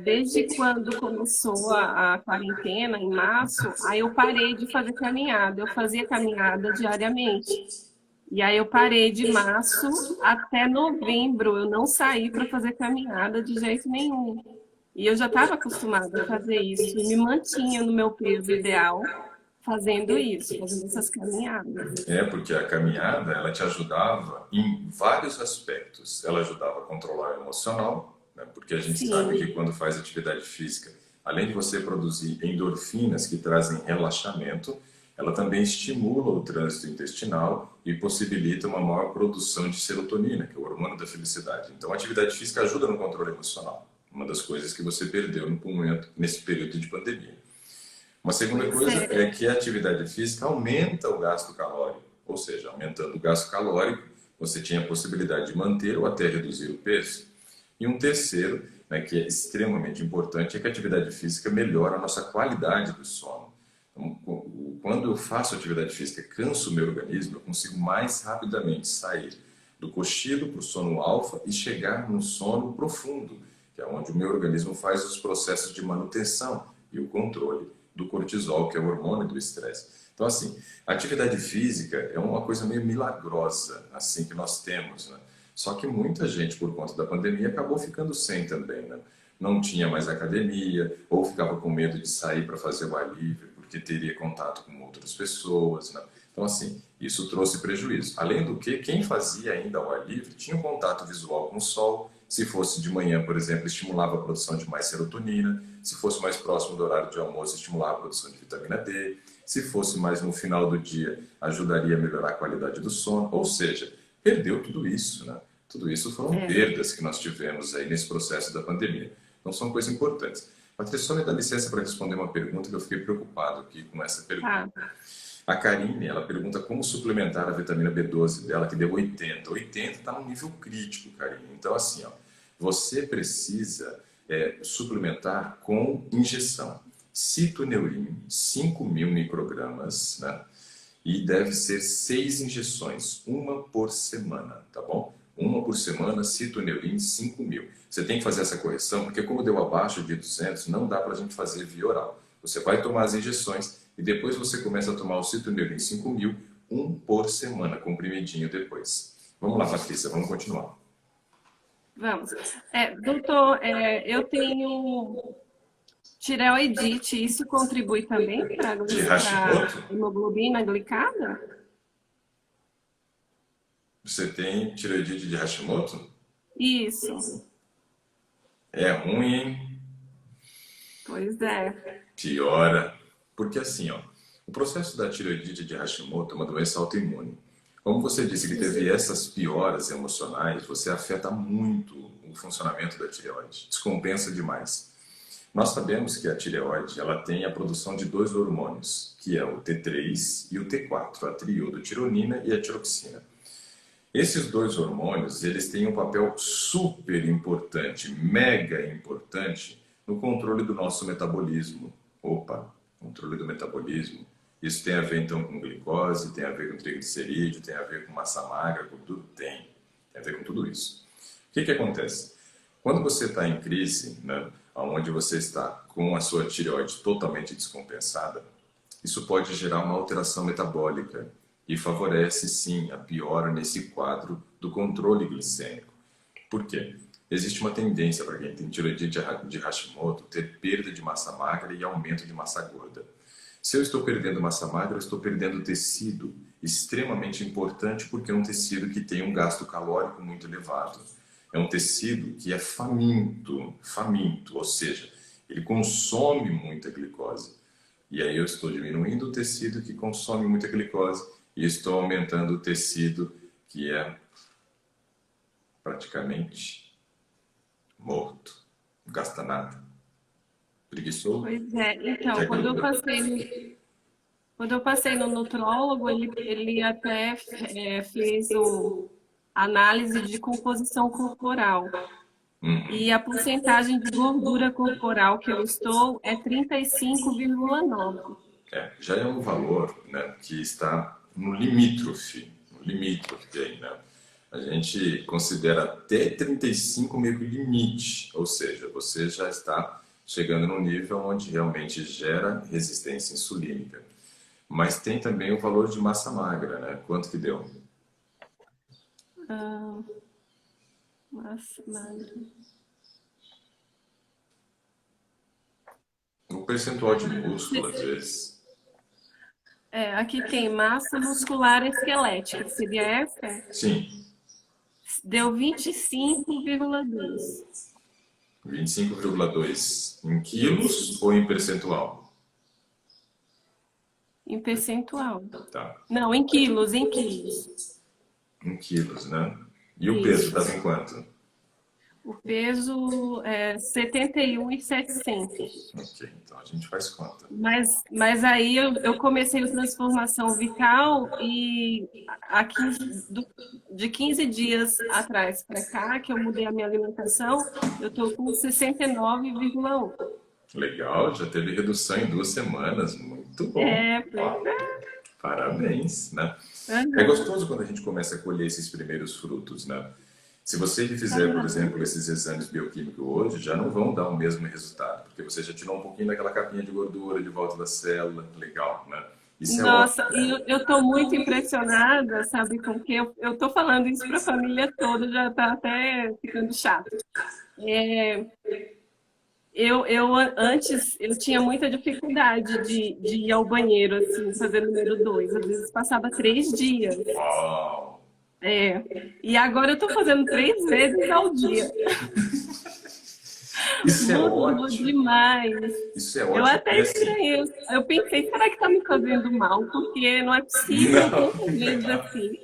Speaker 2: desde quando começou a quarentena, em março, aí eu parei de fazer caminhada. Eu fazia caminhada diariamente. E aí eu parei de março até novembro. Eu não saí para fazer caminhada de jeito nenhum. E eu já estava acostumada a fazer isso. E me mantinha no meu peso ideal fazendo isso, fazendo essas caminhadas.
Speaker 1: É, porque a caminhada, ela te ajudava em vários aspectos. Ela ajudava a controlar o emocional, né? Porque a gente sabe que
Speaker 2: Sim,
Speaker 1: quando faz atividade física, além de você produzir endorfinas que trazem relaxamento, ela também estimula o trânsito intestinal e possibilita uma maior produção de serotonina, que é o hormônio da felicidade. Então, a atividade física ajuda no controle emocional, uma das coisas que você perdeu no momento, nesse período de pandemia. Uma segunda
Speaker 2: pois
Speaker 1: coisa
Speaker 2: é.
Speaker 1: é que a atividade física aumenta o gasto calórico, ou seja, aumentando o gasto calórico, você tinha a possibilidade de manter ou até reduzir o peso. E um terceiro, né, que é extremamente importante, é que a atividade física melhora a nossa qualidade do sono. Então, quando eu faço atividade física, canso o meu organismo, eu consigo mais rapidamente sair do cochilo para o sono alfa e chegar no sono profundo, que é onde o meu organismo faz os processos de manutenção e o controle do cortisol, que é o hormônio do estresse. Então, assim, a atividade física é uma coisa meio milagrosa, assim, que nós temos, né? Só que muita gente, por conta da pandemia, acabou ficando sem também, né? Não tinha mais academia, ou ficava com medo de sair para fazer o ar livre, porque teria contato com outras pessoas, né? Então, assim, isso trouxe prejuízo. Além do que, quem fazia ainda o ar livre tinha um contato visual com o sol. Se fosse de manhã, por exemplo, estimulava a produção de mais serotonina. Se fosse mais próximo do horário de almoço, estimulava a produção de vitamina D. Se fosse mais no final do dia, ajudaria a melhorar a qualidade do sono. Ou seja, perdeu tudo isso, né? Tudo isso foram perdas que nós tivemos aí nesse processo da pandemia. Então, são coisas importantes. Patrícia, só me dá licença para responder uma pergunta que eu fiquei preocupado aqui com essa pergunta.
Speaker 2: Tá.
Speaker 1: A Karine, ela pergunta como suplementar a vitamina B12 dela, que deu 80. 80 está num nível crítico, Karine. Então, assim, ó, você precisa suplementar com injeção. Citoneurin, 5.000 microgramas, né? E deve ser 6 injeções, uma por semana, tá bom? Uma por semana, citoneurin, 5.000. Você tem que fazer essa correção, porque como deu abaixo de 200, não dá para a gente fazer via oral. Você vai tomar as injeções e depois você começa a tomar o citoneurin 5.000, um por semana, comprimidinho depois. Vamos lá, Patrícia, vamos continuar.
Speaker 2: Vamos. Doutor, eu tenho tireoidite, isso contribui também para
Speaker 1: De Hashimoto?
Speaker 2: a hemoglobina glicada?
Speaker 1: Você tem tireoidite de Hashimoto?
Speaker 2: Isso,
Speaker 1: É ruim, hein?
Speaker 2: pois é.
Speaker 1: Piora. Porque assim, ó, o processo da tireoidite de Hashimoto é uma doença autoimune. Como você disse que teve essas pioras emocionais, você afeta muito o funcionamento da tireoide, descompensa demais. Nós sabemos que a tireoide ela tem a produção de 2 hormônios, que é o T3 e o T4, a triodotironina e a tiroxina. Esses 2 hormônios, eles têm um papel super importante, mega importante, no controle do nosso metabolismo. Opa, controle do metabolismo. Isso tem a ver, então, com glicose, tem a ver com triglicerídeo, tem a ver com massa magra, com tudo? Tem a ver com tudo isso. O que acontece? Quando você está em crise, né, onde você está com a sua tireoide totalmente descompensada, isso pode gerar uma alteração metabólica e favorece, sim, a piora nesse quadro do controle glicêmico. Por quê? Existe uma tendência para quem tem tireoidite de Hashimoto ter perda de massa magra e aumento de massa gorda. Se eu estou perdendo massa magra, eu estou perdendo tecido, extremamente importante porque é um tecido que tem um gasto calórico muito elevado. É um tecido que é faminto, ou seja, ele consome muita glicose. E aí eu estou diminuindo o tecido que consome muita glicose e estou aumentando o tecido que é praticamente morto, não gasta nada. Preguiçoso?
Speaker 2: Pois é, então,
Speaker 1: Quer
Speaker 2: quando
Speaker 1: gordura?
Speaker 2: quando eu passei no nutrólogo, ele até fez análise de composição corporal. E a porcentagem de gordura corporal que eu estou é 35,9.
Speaker 1: Já é um valor, né, que está no limítrofe aí, né? A gente considera até 35 meio que limite, ou seja, você já está chegando num nível onde realmente gera resistência insulínica. Mas tem também o valor de massa magra, né? Quanto que deu?
Speaker 2: Massa magra.
Speaker 1: O percentual de músculo, às vezes.
Speaker 2: Aqui tem massa muscular esquelética, seria essa?
Speaker 1: Sim,
Speaker 2: Deu 25,2
Speaker 1: 25,2 em quilos ou em percentual?
Speaker 2: em percentual.
Speaker 1: Tá,
Speaker 2: Não, em quilos, em quilos.
Speaker 1: em quilos, né? E o peso estava em quanto?
Speaker 2: O peso é 71,700.
Speaker 1: Ok, então a gente faz conta.
Speaker 2: Mas aí eu comecei a transformação vital e de 15 dias atrás para cá, que eu mudei a minha alimentação, eu estou com 69,1.
Speaker 1: Legal, já teve redução em 2 semanas, muito bom.
Speaker 2: Pois é.
Speaker 1: Parabéns, né?
Speaker 2: Uhum.
Speaker 1: É gostoso quando a gente começa a colher esses primeiros frutos, né? Se você fizer, por exemplo, esses exames bioquímicos hoje, já não vão dar o mesmo resultado, porque você já tirou um pouquinho daquela capinha de gordura de volta da célula, legal, né? Isso
Speaker 2: Nossa,
Speaker 1: é ótimo.
Speaker 2: eu estou muito impressionada, sabe, com que eu estou falando isso para a família toda, já está até ficando chato. Antes eu tinha muita dificuldade de ir ao banheiro, assim, fazer número 2. Às vezes passava 3 dias.
Speaker 1: Uau!
Speaker 2: E agora eu estou fazendo 3 vezes ao dia.
Speaker 1: Isso é
Speaker 2: Mudou
Speaker 1: ótimo.
Speaker 2: demais.
Speaker 1: Isso é ótimo.
Speaker 2: Eu até
Speaker 1: porque, assim,
Speaker 2: estranhei. Eu pensei, será que está me fazendo mal? Porque não é possível tantas vezes assim.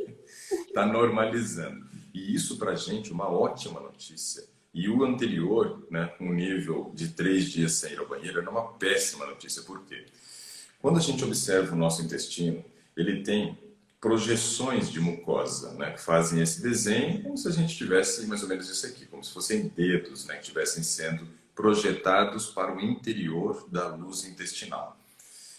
Speaker 1: Está normalizando. E isso para a gente é uma ótima notícia. E o anterior, né, com um nível de 3 dias sem ir ao banheiro, era uma péssima notícia. Por quê? Quando a gente observa o nosso intestino, ele tem projeções de mucosa, né, que fazem esse desenho como se a gente tivesse mais ou menos isso aqui, como se fossem dedos, né, que estivessem sendo projetados para o interior da luz intestinal.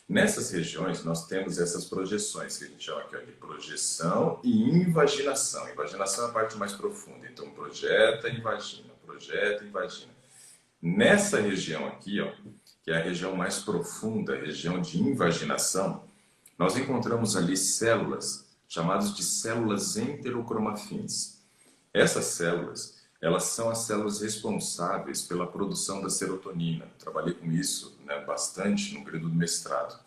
Speaker 1: Nessas regiões, nós temos essas projeções, que a gente chama aqui de projeção e invaginação. Invaginação é a parte mais profunda, então projeta e invagina, projeta e invagina. Nessa região aqui, ó, que é a região mais profunda, a região de invaginação, nós encontramos ali células chamadas de células enterocromafins. Essas células, elas são as células responsáveis pela produção da serotonina. Trabalhei com isso, né, bastante no período do mestrado.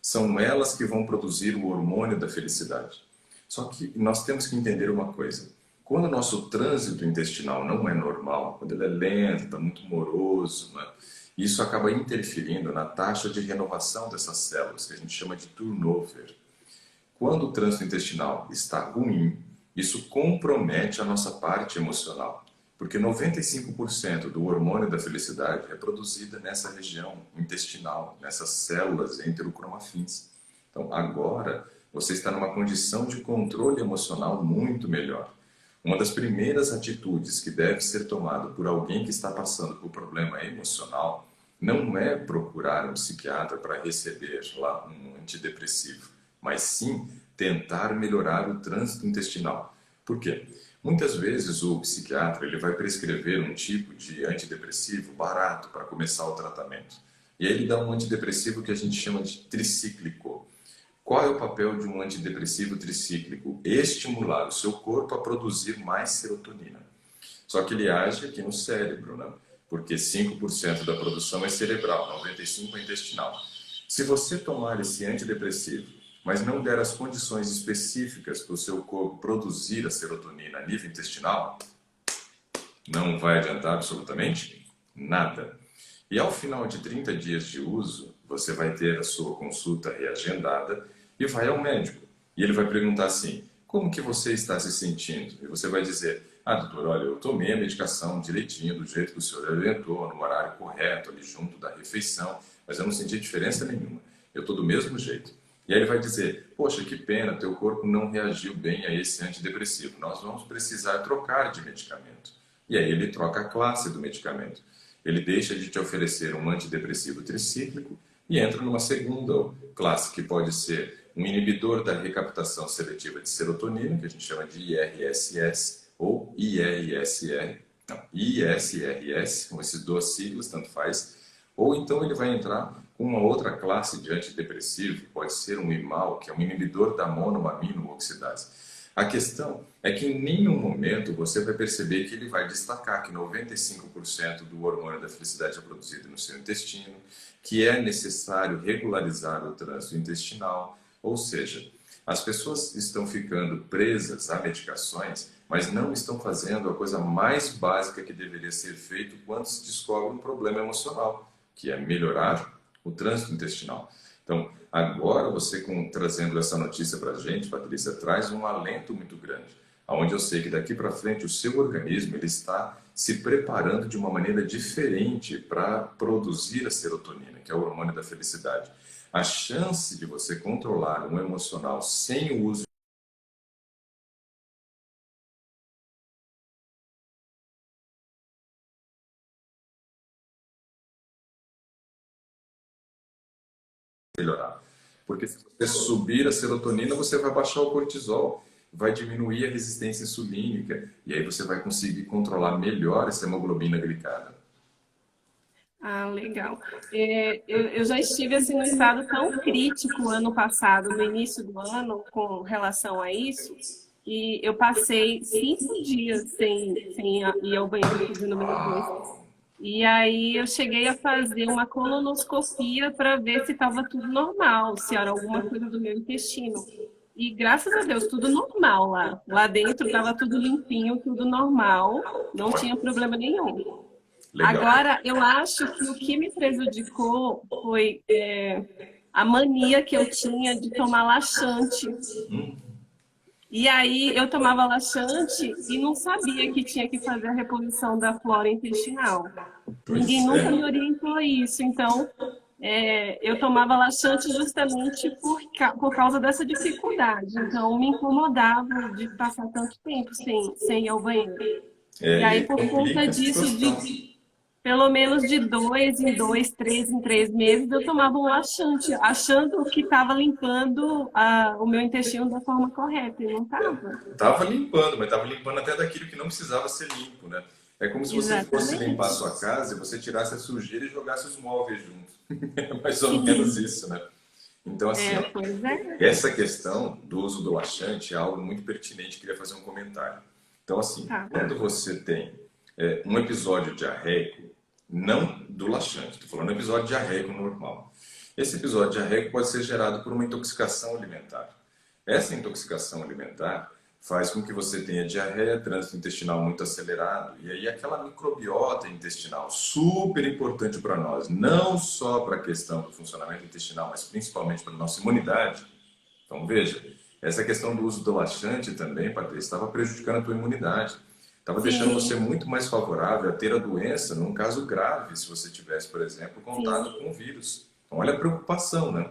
Speaker 1: São elas que vão produzir o hormônio da felicidade. Só que nós temos que entender uma coisa. Quando o nosso trânsito intestinal não é normal, quando ele é lento, está muito moroso, né, isso acaba interferindo na taxa de renovação dessas células, que a gente chama de turnover. Quando o trânsito intestinal está ruim, isso compromete a nossa parte emocional, porque 95% do hormônio da felicidade é produzida nessa região intestinal, nessas células enterocromafins. Então, agora, você está numa condição de controle emocional muito melhor. Uma das primeiras atitudes que deve ser tomada por alguém que está passando por problema emocional não é procurar um psiquiatra para receber lá um antidepressivo, mas sim tentar melhorar o trânsito intestinal. Por quê? Muitas vezes o psiquiatra ele vai prescrever um tipo de antidepressivo barato para começar o tratamento. E aí ele dá um antidepressivo que a gente chama de tricíclico. Qual é o papel de um antidepressivo tricíclico? Estimular o seu corpo a produzir mais serotonina. Só que ele age aqui no cérebro, né? Porque 5% da produção é cerebral, 95% é intestinal. Se você tomar esse antidepressivo, mas não der as condições específicas para o seu corpo produzir a serotonina a nível intestinal, não vai adiantar absolutamente nada. E ao final de 30 dias de uso, você vai ter a sua consulta reagendada e vai ao médico. E ele vai perguntar assim, como que você está se sentindo? E você vai dizer, doutor, olha, eu tomei a medicação direitinho, do jeito que o senhor orientou, no horário correto, ali junto da refeição, mas eu não senti diferença nenhuma. Eu estou do mesmo jeito. E aí ele vai dizer, poxa, que pena, teu corpo não reagiu bem a esse antidepressivo. Nós vamos precisar trocar de medicamento. E aí ele troca a classe do medicamento. Ele deixa de te oferecer um antidepressivo tricíclico e entra numa segunda classe, que pode ser um inibidor da recaptação seletiva de serotonina, que a gente chama de IRSS ou IRSR. Não, ISRS, com esses duas siglas, tanto faz. Ou então ele vai entrar com uma outra classe de antidepressivo, pode ser um IMAL, que é um inibidor da monoamino oxidase. A questão é que em nenhum momento você vai perceber que ele vai destacar que 95% do hormônio da felicidade é produzido no seu intestino, que é necessário regularizar o trânsito intestinal, ou seja, as pessoas estão ficando presas a medicações, mas não estão fazendo a coisa mais básica que deveria ser feito quando se descobre um problema emocional, que é melhorar o trânsito intestinal. Então, agora você trazendo essa notícia para a gente, Patrícia, traz um alento muito grande, onde eu sei que daqui para frente o seu organismo ele está se preparando de uma maneira diferente para produzir a serotonina, que é o hormônio da felicidade. A chance de você controlar um emocional sem o uso melhorar. Porque se você subir a serotonina, você vai baixar o cortisol, vai diminuir a resistência insulínica, e aí você vai conseguir controlar melhor essa hemoglobina glicada.
Speaker 2: Ah, legal. Eu já estive assim, num estado tão crítico ano passado, no início do ano, com relação a isso, e eu passei 5 dias sem ir ao banheiro fazer número 2. E aí eu cheguei a fazer uma colonoscopia para ver se estava tudo normal, se era alguma coisa do meu intestino. E graças a Deus, tudo normal lá. Lá dentro estava tudo limpinho, tudo normal, não tinha problema nenhum.
Speaker 1: Legal.
Speaker 2: Agora, eu acho que o que me prejudicou foi a mania que eu tinha de tomar laxante. E aí eu tomava laxante e não sabia que tinha que fazer a reposição da flora intestinal. Ninguém
Speaker 1: Pois
Speaker 2: nunca me
Speaker 1: é.
Speaker 2: orientou a isso. Então, eu tomava laxante justamente por causa dessa dificuldade. Então, me incomodava de passar tanto tempo sem ir ao banheiro. E
Speaker 1: É, e
Speaker 2: aí,
Speaker 1: aí
Speaker 2: por conta
Speaker 1: complica a
Speaker 2: disso,
Speaker 1: situação.
Speaker 2: pelo menos de 2 em 2, 3 em 3 meses, eu tomava um laxante, achando que estava limpando o meu intestino da forma correta, e não estava.
Speaker 1: Tava limpando, mas tava limpando até daquilo que não precisava ser limpo, né? É como se você fosse limpar a
Speaker 2: Exatamente.
Speaker 1: sua casa e você tirasse a sujeira e jogasse os móveis junto. É mais ou menos
Speaker 2: Sim,
Speaker 1: isso, né? Então, assim, ó,
Speaker 2: pois é.
Speaker 1: essa questão do uso do laxante é algo muito pertinente, queria fazer um comentário. Então, assim,
Speaker 2: Tá.
Speaker 1: quando você tem um episódio diarreico, não do laxante, estou falando episódio diarreico normal. Esse episódio diarreico pode ser gerado por uma intoxicação alimentar. Essa intoxicação alimentar faz com que você tenha diarreia, trânsito intestinal muito acelerado, e aí aquela microbiota intestinal, super importante para nós, não só para a questão do funcionamento intestinal, mas principalmente para a nossa imunidade. Então veja, essa questão do uso do laxante também, Patrícia, estava prejudicando a tua imunidade. Estava deixando você
Speaker 2: Sim,
Speaker 1: muito mais favorável a ter a doença num caso grave, se você tivesse, por exemplo,
Speaker 2: sim.
Speaker 1: contato com o vírus. Então olha a preocupação, né?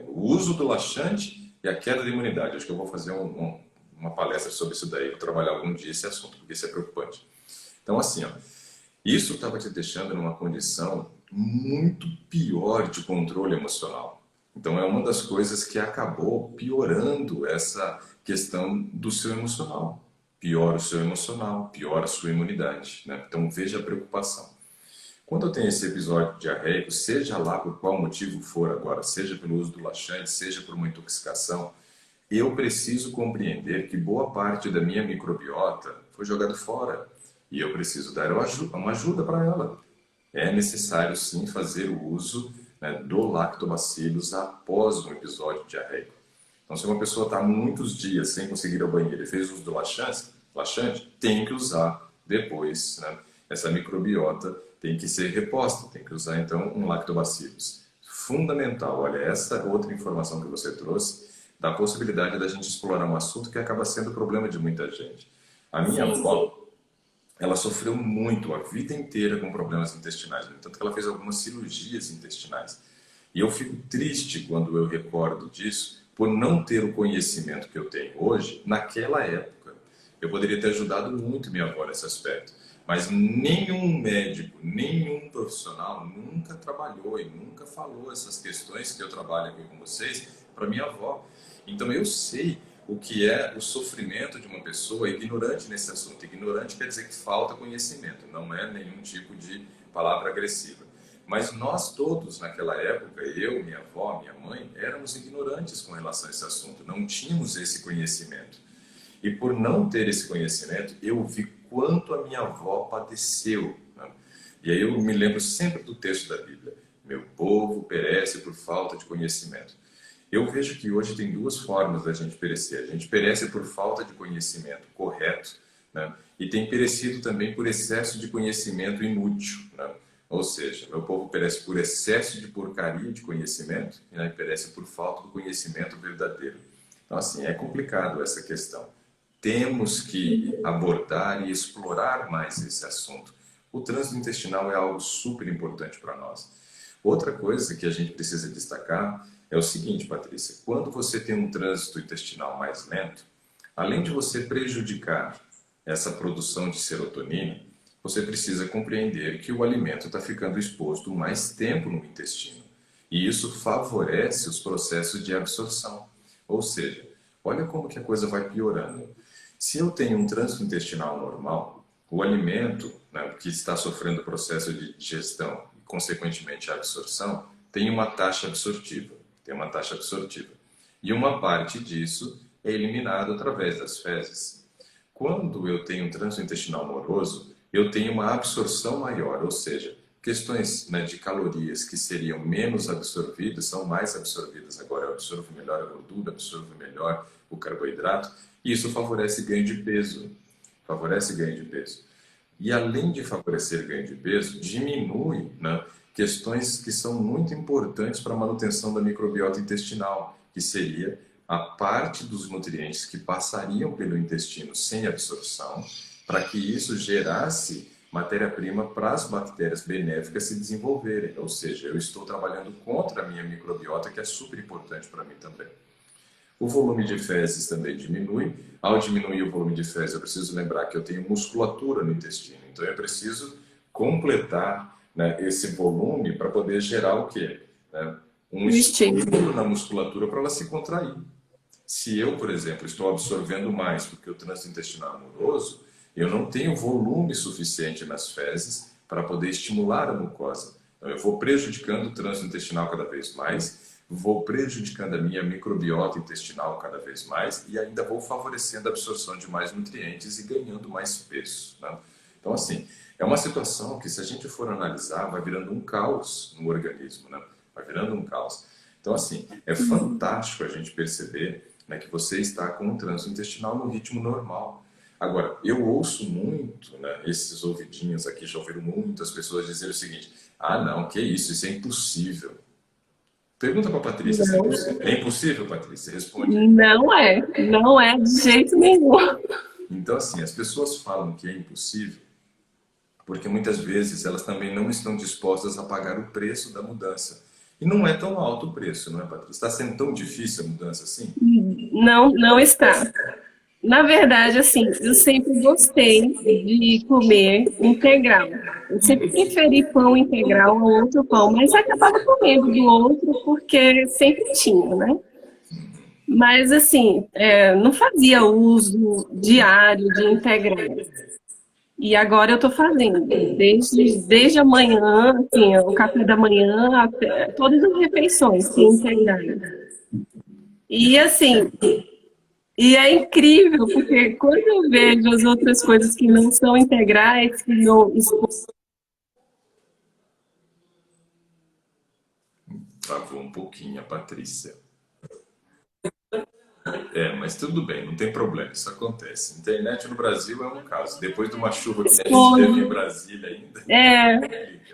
Speaker 1: O uso do laxante e a queda de imunidade. Acho que eu vou fazer uma palestra sobre isso daí, vou trabalhar algum dia esse assunto, porque isso é preocupante. Então, assim, ó, isso estava te deixando numa condição muito pior de controle emocional. Então, é uma das coisas que acabou piorando essa questão do seu emocional. Piora o seu emocional, piora a sua imunidade, né? Então, veja a preocupação. Quando eu tenho esse episódio diarreico, seja lá por qual motivo for agora, seja pelo uso do laxante, seja por uma intoxicação, eu preciso compreender que boa parte da minha microbiota foi jogada fora e eu preciso dar uma ajuda para ela. É necessário sim fazer o uso, né, do lactobacillus após um episódio diarreico. Então, se uma pessoa está muitos dias sem conseguir ir ao banheiro e fez uso do laxante, tem que usar depois, né? Essa microbiota tem que ser reposta, tem que usar então um lactobacillus. Fundamental, olha, essa outra informação que você trouxe, da possibilidade da gente explorar um assunto que acaba sendo problema de muita gente. A minha
Speaker 2: Sim.
Speaker 1: avó, ela sofreu muito a vida inteira com problemas intestinais, no entanto que ela fez algumas cirurgias intestinais. E eu fico triste quando eu recordo disso, por não ter o conhecimento que eu tenho hoje, naquela época. Eu poderia ter ajudado muito minha avó nesse aspecto, mas nenhum médico, nenhum profissional nunca trabalhou e nunca falou essas questões que eu trabalho aqui com vocês para minha avó. Então eu sei o que é o sofrimento de uma pessoa ignorante nesse assunto. Ignorante quer dizer que falta conhecimento, não é nenhum tipo de palavra agressiva. Mas nós todos, naquela época, eu, minha avó, minha mãe, éramos ignorantes com relação a esse assunto, não tínhamos esse conhecimento. E por não ter esse conhecimento, eu vi quanto a minha avó padeceu, né? E aí eu me lembro sempre do texto da Bíblia: meu povo perece por falta de conhecimento. Eu vejo que hoje tem duas formas da gente perecer. A gente perece por falta de conhecimento correto, né? E tem perecido também por excesso de conhecimento inútil, né? Ou seja, meu povo perece por excesso de porcaria de conhecimento, né? E perece por falta do conhecimento verdadeiro. Então, assim, é complicado essa questão. Temos que abordar e explorar mais esse assunto. O trânsito intestinal é algo super importante para nós. Outra coisa que a gente precisa destacar é o seguinte, Patrícia: quando você tem um trânsito intestinal mais lento, além de você prejudicar essa produção de serotonina, você precisa compreender que o alimento está ficando exposto mais tempo no intestino. E isso favorece os processos de absorção. Ou seja, olha como que a coisa vai piorando. Se eu tenho um trânsito intestinal normal, o alimento, né, que está sofrendo o processo de digestão e, consequentemente, a absorção, tem uma taxa absortiva. Tem uma taxa absortiva. E uma parte disso é eliminado através das fezes. Quando eu tenho um trânsito intestinal moroso, eu tenho uma absorção maior, ou seja, questões, né, de calorias que seriam menos absorvidas são mais absorvidas. Agora eu absorvo melhor a gordura, absorvo melhor o carboidrato, e isso favorece ganho de peso. Favorece ganho de peso. E além de favorecer ganho de peso, diminui, né, questões que são muito importantes para a manutenção da microbiota intestinal, que seria a parte dos nutrientes que passariam pelo intestino sem absorção, para que isso gerasse matéria-prima para as bactérias benéficas se desenvolverem. Ou seja, eu estou trabalhando contra a minha microbiota, que é super importante para mim também. O volume de fezes também diminui. Ao diminuir o volume de fezes, eu preciso lembrar que eu tenho musculatura no intestino. Então, eu preciso completar, né, esse volume para poder gerar o quê? Né? Um estímulo na musculatura para ela se contrair. Se eu, por exemplo, estou absorvendo mais porque o trânsito intestinal é moroso, eu não tenho volume suficiente nas fezes para poder estimular a mucosa. Então, eu vou prejudicando o trânsito intestinal cada vez mais, vou prejudicando a minha microbiota intestinal cada vez mais e ainda vou favorecendo a absorção de mais nutrientes e ganhando mais peso, né? Então, assim, é uma situação que, se a gente for analisar, vai virando um caos no organismo, né? Vai virando um caos. Então, assim, é fantástico a gente perceber, né, que você está com o trânsito intestinal no ritmo normal. Agora, eu ouço muito, né, esses ouvidinhos aqui, já ouviram muitas pessoas dizerem o seguinte: ah, não, que isso é impossível. Pergunta para a Patrícia se é impossível. É impossível, Patrícia? Responde.
Speaker 2: Não é de jeito nenhum.
Speaker 1: Então, assim, as pessoas falam que é impossível porque muitas vezes elas também não estão dispostas a pagar o preço da mudança. E não é tão alto o preço, não é, Patrícia? Está sendo tão difícil a mudança assim?
Speaker 2: Não está. Na verdade, assim, eu sempre gostei de comer integral. Eu sempre preferi pão integral ao outro pão, mas acabava comendo do outro porque sempre tinha, né? Mas, assim, não fazia uso diário de integrais. E agora eu estou fazendo, desde amanhã, assim, o café da manhã, até, todas as refeições tem integrais. E, assim, e é incrível, porque quando eu vejo as outras coisas que não são integrais, que meu esposo...
Speaker 1: Travou um pouquinho a Patrícia. Mas tudo bem, não tem problema, isso acontece. Internet no Brasil é um caso. Depois de uma chuva que a gente teve em Brasília ainda.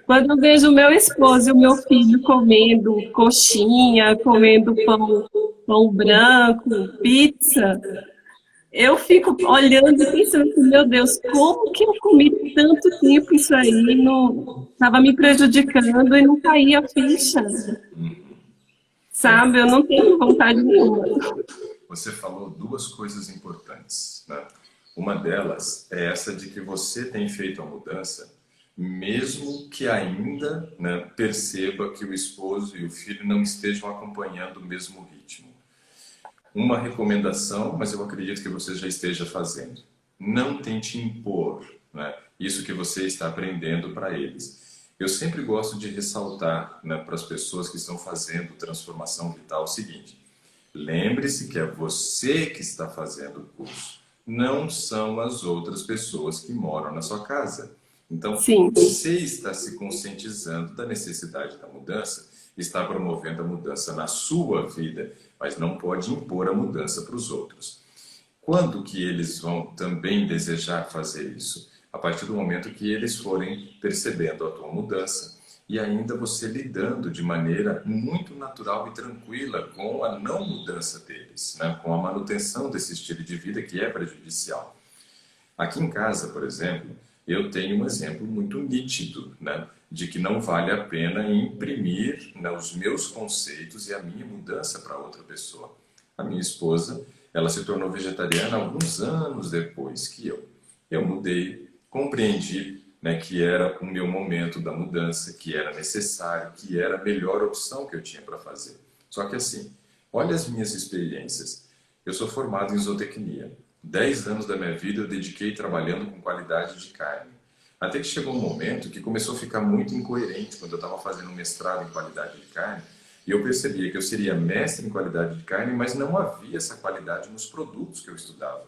Speaker 2: Quando eu vejo o meu esposo e o meu filho comendo coxinha, comendo pão branco, pizza, eu fico olhando e pensando assim, meu Deus, como que eu comi tanto tempo isso aí, estava me prejudicando e não caía a ficha, sabe? Eu não tenho vontade nenhuma.
Speaker 1: Você falou duas coisas importantes, né? Uma delas é essa de que você tem feito a mudança, mesmo que ainda, né, perceba que o esposo e o filho não estejam acompanhando o mesmo ritmo. Uma recomendação, mas eu acredito que você já esteja fazendo: não tente impor, né, isso que você está aprendendo para eles. Eu sempre gosto de ressaltar, né, para as pessoas que estão fazendo transformação vital o seguinte: lembre-se que é você que está fazendo o curso, não são as outras pessoas que moram na sua casa. Então,
Speaker 2: Sim.
Speaker 1: você está se conscientizando da necessidade da mudança, está promovendo a mudança na sua vida, mas não pode impor a mudança para os outros. Quando que eles vão também desejar fazer isso? A partir do momento que eles forem percebendo a tua mudança e ainda você lidando de maneira muito natural e tranquila com a não mudança deles, né? Com a manutenção desse estilo de vida que é prejudicial. Aqui em casa, por exemplo, eu tenho um exemplo muito nítido, né, de que não vale a pena imprimir, né, os meus conceitos e a minha mudança para outra pessoa. A minha esposa, ela se tornou vegetariana alguns anos depois que eu. Eu mudei, compreendi, né, que era o meu momento da mudança, que era necessário, que era a melhor opção que eu tinha para fazer. Só que assim, olha as minhas experiências. Eu sou formado em zootecnia. 10 anos da minha vida eu dediquei trabalhando com qualidade de carne. Até que chegou um momento que começou a ficar muito incoerente quando eu estava fazendo um mestrado em qualidade de carne e eu percebia que eu seria mestre em qualidade de carne, mas não havia essa qualidade nos produtos que eu estudava.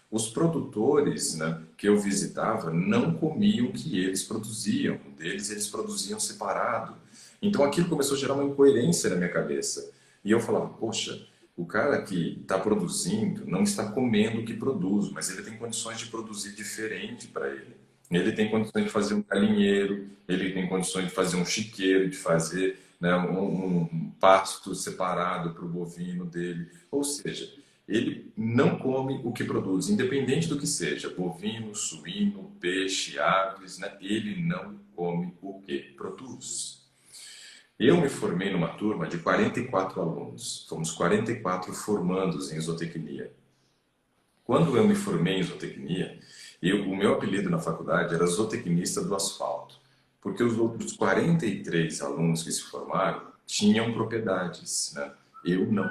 Speaker 1: Os produtores, né, que eu visitava não comiam o que eles produziam, eles produziam separado. Então aquilo começou a gerar uma incoerência na minha cabeça. E eu falava, poxa, o cara que está produzindo não está comendo o que produz, mas ele tem condições de produzir diferente para ele. Ele tem condições de fazer um galinheiro, ele tem condições de fazer um chiqueiro, de fazer né, um pasto separado para o bovino dele. Ou seja, ele não come o que produz, independente do que seja, bovino, suíno, peixe, aves, né, ele não come o que produz. Eu me formei numa turma de 44 alunos, fomos 44 formandos em zootecnia. Quando eu me formei em zootecnia, o meu apelido na faculdade era zootecnista do asfalto, porque os outros 43 alunos que se formaram tinham propriedades, né? Eu não.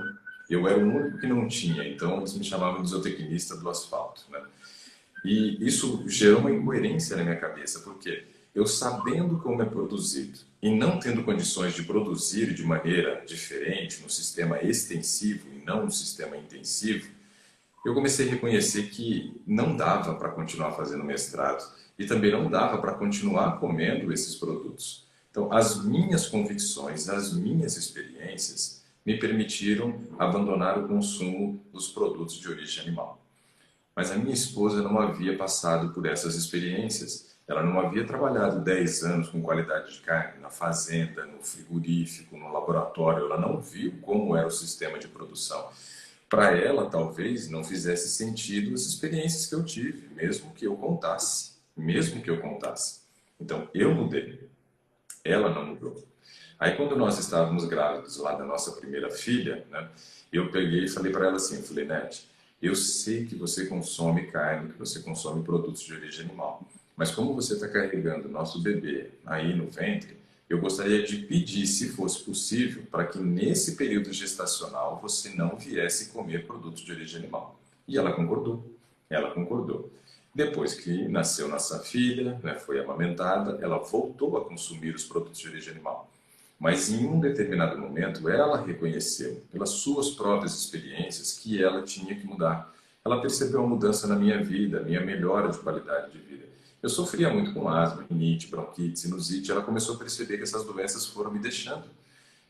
Speaker 1: Eu era o único que não tinha, então eles me chamavam de zootecnista do asfalto, né? E isso gerou uma incoerência na minha cabeça, porque eu sabendo como é produzido e não tendo condições de produzir de maneira diferente no sistema extensivo e não no sistema intensivo, eu comecei a reconhecer que não dava para continuar fazendo mestrado e também não dava para continuar comendo esses produtos. Então, as minhas convicções, as minhas experiências me permitiram abandonar o consumo dos produtos de origem animal. Mas a minha esposa não havia passado por essas experiências. Ela não havia trabalhado 10 anos com qualidade de carne na fazenda, no frigorífico, no laboratório. Ela não viu como era o sistema de produção. Para ela, talvez, não fizesse sentido as experiências que eu tive, mesmo que eu contasse. Mesmo que eu contasse. Então, eu mudei. Ela não mudou. Aí, quando nós estávamos grávidos lá da nossa primeira filha, né, eu peguei e falei para ela assim, eu falei, Nete, eu sei que você consome carne, que você consome produtos de origem animal, mas como você está carregando o nosso bebê aí no ventre, eu gostaria de pedir, se fosse possível, para que nesse período gestacional você não viesse comer produtos de origem animal. E ela concordou. Ela concordou. Depois que nasceu nossa filha, né, foi amamentada, ela voltou a consumir os produtos de origem animal. Mas em um determinado momento, ela reconheceu, pelas suas próprias experiências, que ela tinha que mudar. Ela percebeu a mudança na minha vida, a minha melhora de qualidade de vida. Eu sofria muito com asma, rinite, bronquite, sinusite. Ela começou a perceber que essas doenças foram me deixando.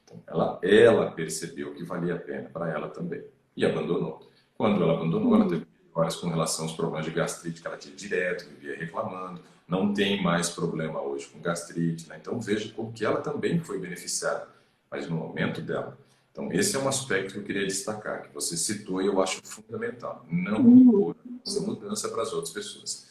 Speaker 1: Então, ela percebeu que valia a pena para ela também. E abandonou. Quando ela abandonou, ela teve melhoras com relação aos problemas de gastrite que ela tinha direto, vivia reclamando. Não tem mais problema hoje com gastrite, né? Então veja como que ela também foi beneficiada, mas no momento dela. Então esse é um aspecto que eu queria destacar, que você citou e eu acho fundamental. Não impor essa mudança para as outras pessoas.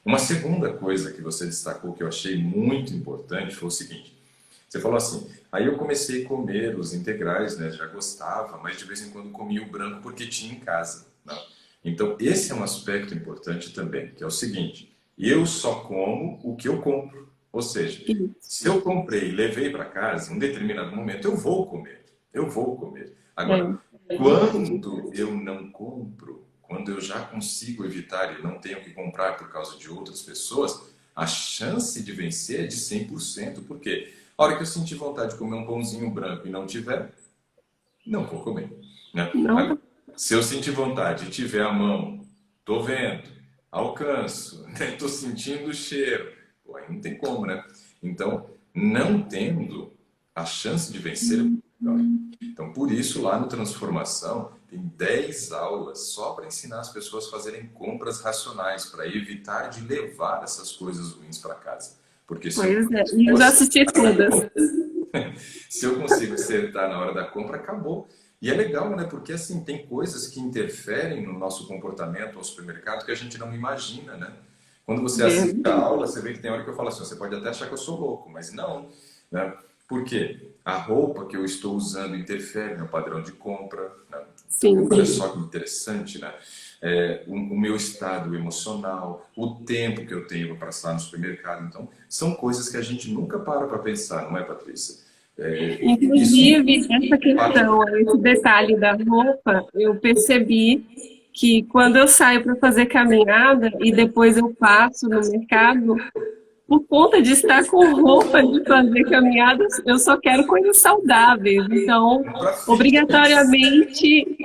Speaker 1: Uma segunda coisa que você destacou que eu achei muito importante foi o seguinte, você falou assim, aí eu comecei a comer os integrais, né? Já gostava, mas de vez em quando comia o branco porque tinha em casa, né? Então esse é um aspecto importante também, que é o seguinte, eu só como o que eu compro. Ou seja, se eu comprei e levei para casa, em um determinado momento eu vou comer. Eu vou comer. Agora, quando eu não compro, quando eu já consigo evitar e não tenho que comprar por causa de outras pessoas, a chance de vencer é de 100%. Por quê? A hora que eu sentir vontade de comer um pãozinho branco e não tiver, não vou comer. Né? Agora, se eu sentir vontade e tiver a mão, tô vendo, alcanço, estou sentindo o cheiro, pô, aí não tem como, né? Então, não tendo a chance de vencer, então por isso lá no Transformação tem 10 aulas só para ensinar as pessoas a fazerem compras racionais, para evitar de levar essas coisas ruins para casa. Porque se
Speaker 2: eu já assisti todas.
Speaker 1: se eu consigo acertar na hora da compra, acabou. E é legal, né? Porque assim, tem coisas que interferem no nosso comportamento ao supermercado que a gente não imagina, né? Quando você assiste a aula, você vê que tem hora que eu falo assim, você pode até achar que eu sou louco, mas não, né? Por quê? A roupa que eu estou usando interfere no padrão de compra, né?
Speaker 2: Sim.
Speaker 1: Olha só que interessante, né? O meu estado emocional, o tempo que eu tenho para passar no supermercado. Então, são coisas que a gente nunca para pensar, não é, Patrícia?
Speaker 2: Inclusive, essa questão, esse detalhe da roupa, eu percebi que quando eu saio para fazer caminhada e depois eu passo no mercado, por conta de estar com roupa de fazer caminhadas, eu só quero coisas saudáveis. Então, obrigatoriamente,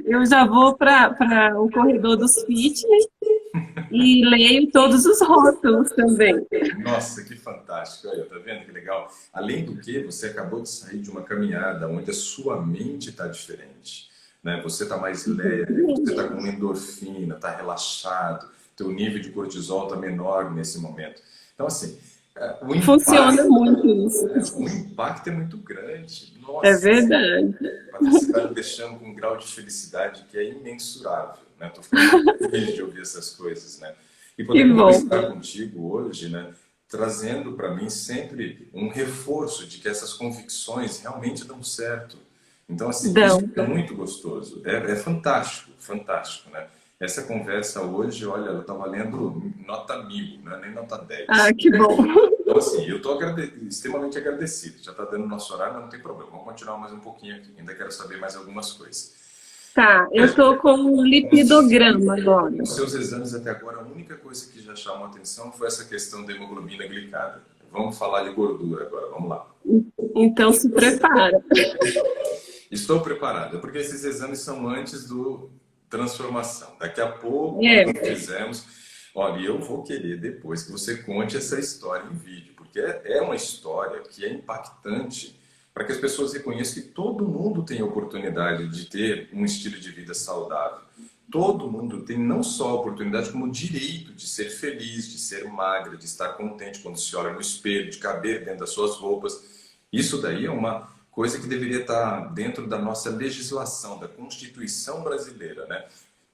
Speaker 2: eu já vou para o corredor dos fitness e leio todos os rótulos também.
Speaker 1: Nossa, que fantástico. Olha, tá vendo que legal? Além do que, você acabou de sair de uma caminhada onde a sua mente está diferente. Né? Você está mais leve, você está com endorfina, está relaxado, teu nível de cortisol está menor nesse momento. Então, assim, O
Speaker 2: Funciona
Speaker 1: impacto,
Speaker 2: muito isso.
Speaker 1: o impacto é muito grande.
Speaker 2: É
Speaker 1: Nossa,
Speaker 2: verdade.
Speaker 1: Patrícia, está me deixando com um grau de felicidade que é imensurável, né? Estou ficando muito feliz de ouvir essas coisas, né? E
Speaker 2: Que
Speaker 1: poder
Speaker 2: bom.
Speaker 1: conversar contigo hoje, né? Trazendo para mim sempre um reforço de que essas convicções realmente dão certo. Então, assim, isso
Speaker 2: Dão.
Speaker 1: é muito gostoso. É fantástico, fantástico, né? Essa conversa hoje, olha, ela está valendo nota 1000, né? Nem nota
Speaker 2: Ah,
Speaker 1: 10.
Speaker 2: que bom.
Speaker 1: Então, assim, eu estou extremamente agradecido. Já está dando nosso horário, mas não tem problema. Vamos continuar mais um pouquinho aqui. Ainda quero saber mais algumas coisas.
Speaker 2: Tá, eu tô com um lipidograma agora.
Speaker 1: Os seus exames até agora, a única coisa que já chamou a atenção foi essa questão da hemoglobina glicada. Vamos falar de gordura agora, vamos lá.
Speaker 2: Então se prepara.
Speaker 1: Estou preparado, porque esses exames são antes do transformação. Daqui a pouco,
Speaker 2: É,
Speaker 1: quando fizermos, olha, eu vou querer depois que você conte essa história em vídeo, porque é uma história que é impactante para que as pessoas reconheçam que todo mundo tem a oportunidade de ter um estilo de vida saudável. Todo mundo tem não só a oportunidade, como o direito de ser feliz, de ser magra, de estar contente quando se olha no espelho, de caber dentro das suas roupas. Isso daí é uma coisa que deveria estar dentro da nossa legislação, da Constituição brasileira, né?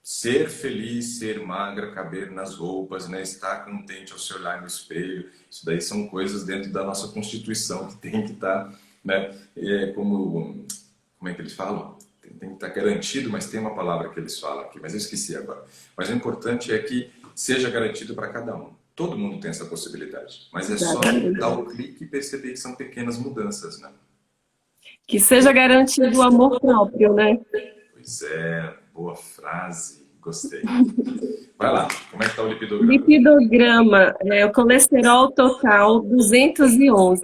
Speaker 1: Ser feliz, ser magra, caber nas roupas, né? Estar contente ao se olhar no espelho. Isso daí são coisas dentro da nossa Constituição que tem que estar, né? Como é que eles falam? Tem que estar garantido, mas tem uma palavra que eles falam aqui, mas eu esqueci agora. Mas o importante é que seja garantido para cada um. Todo mundo tem essa possibilidade, mas é só
Speaker 2: exatamente.
Speaker 1: dar o clique e perceber que são pequenas mudanças, né?
Speaker 2: Que seja garantido o amor próprio, né?
Speaker 1: Pois é, boa frase, gostei. Vai lá, como é que está o lipidograma?
Speaker 2: Lipidograma, o colesterol total 211.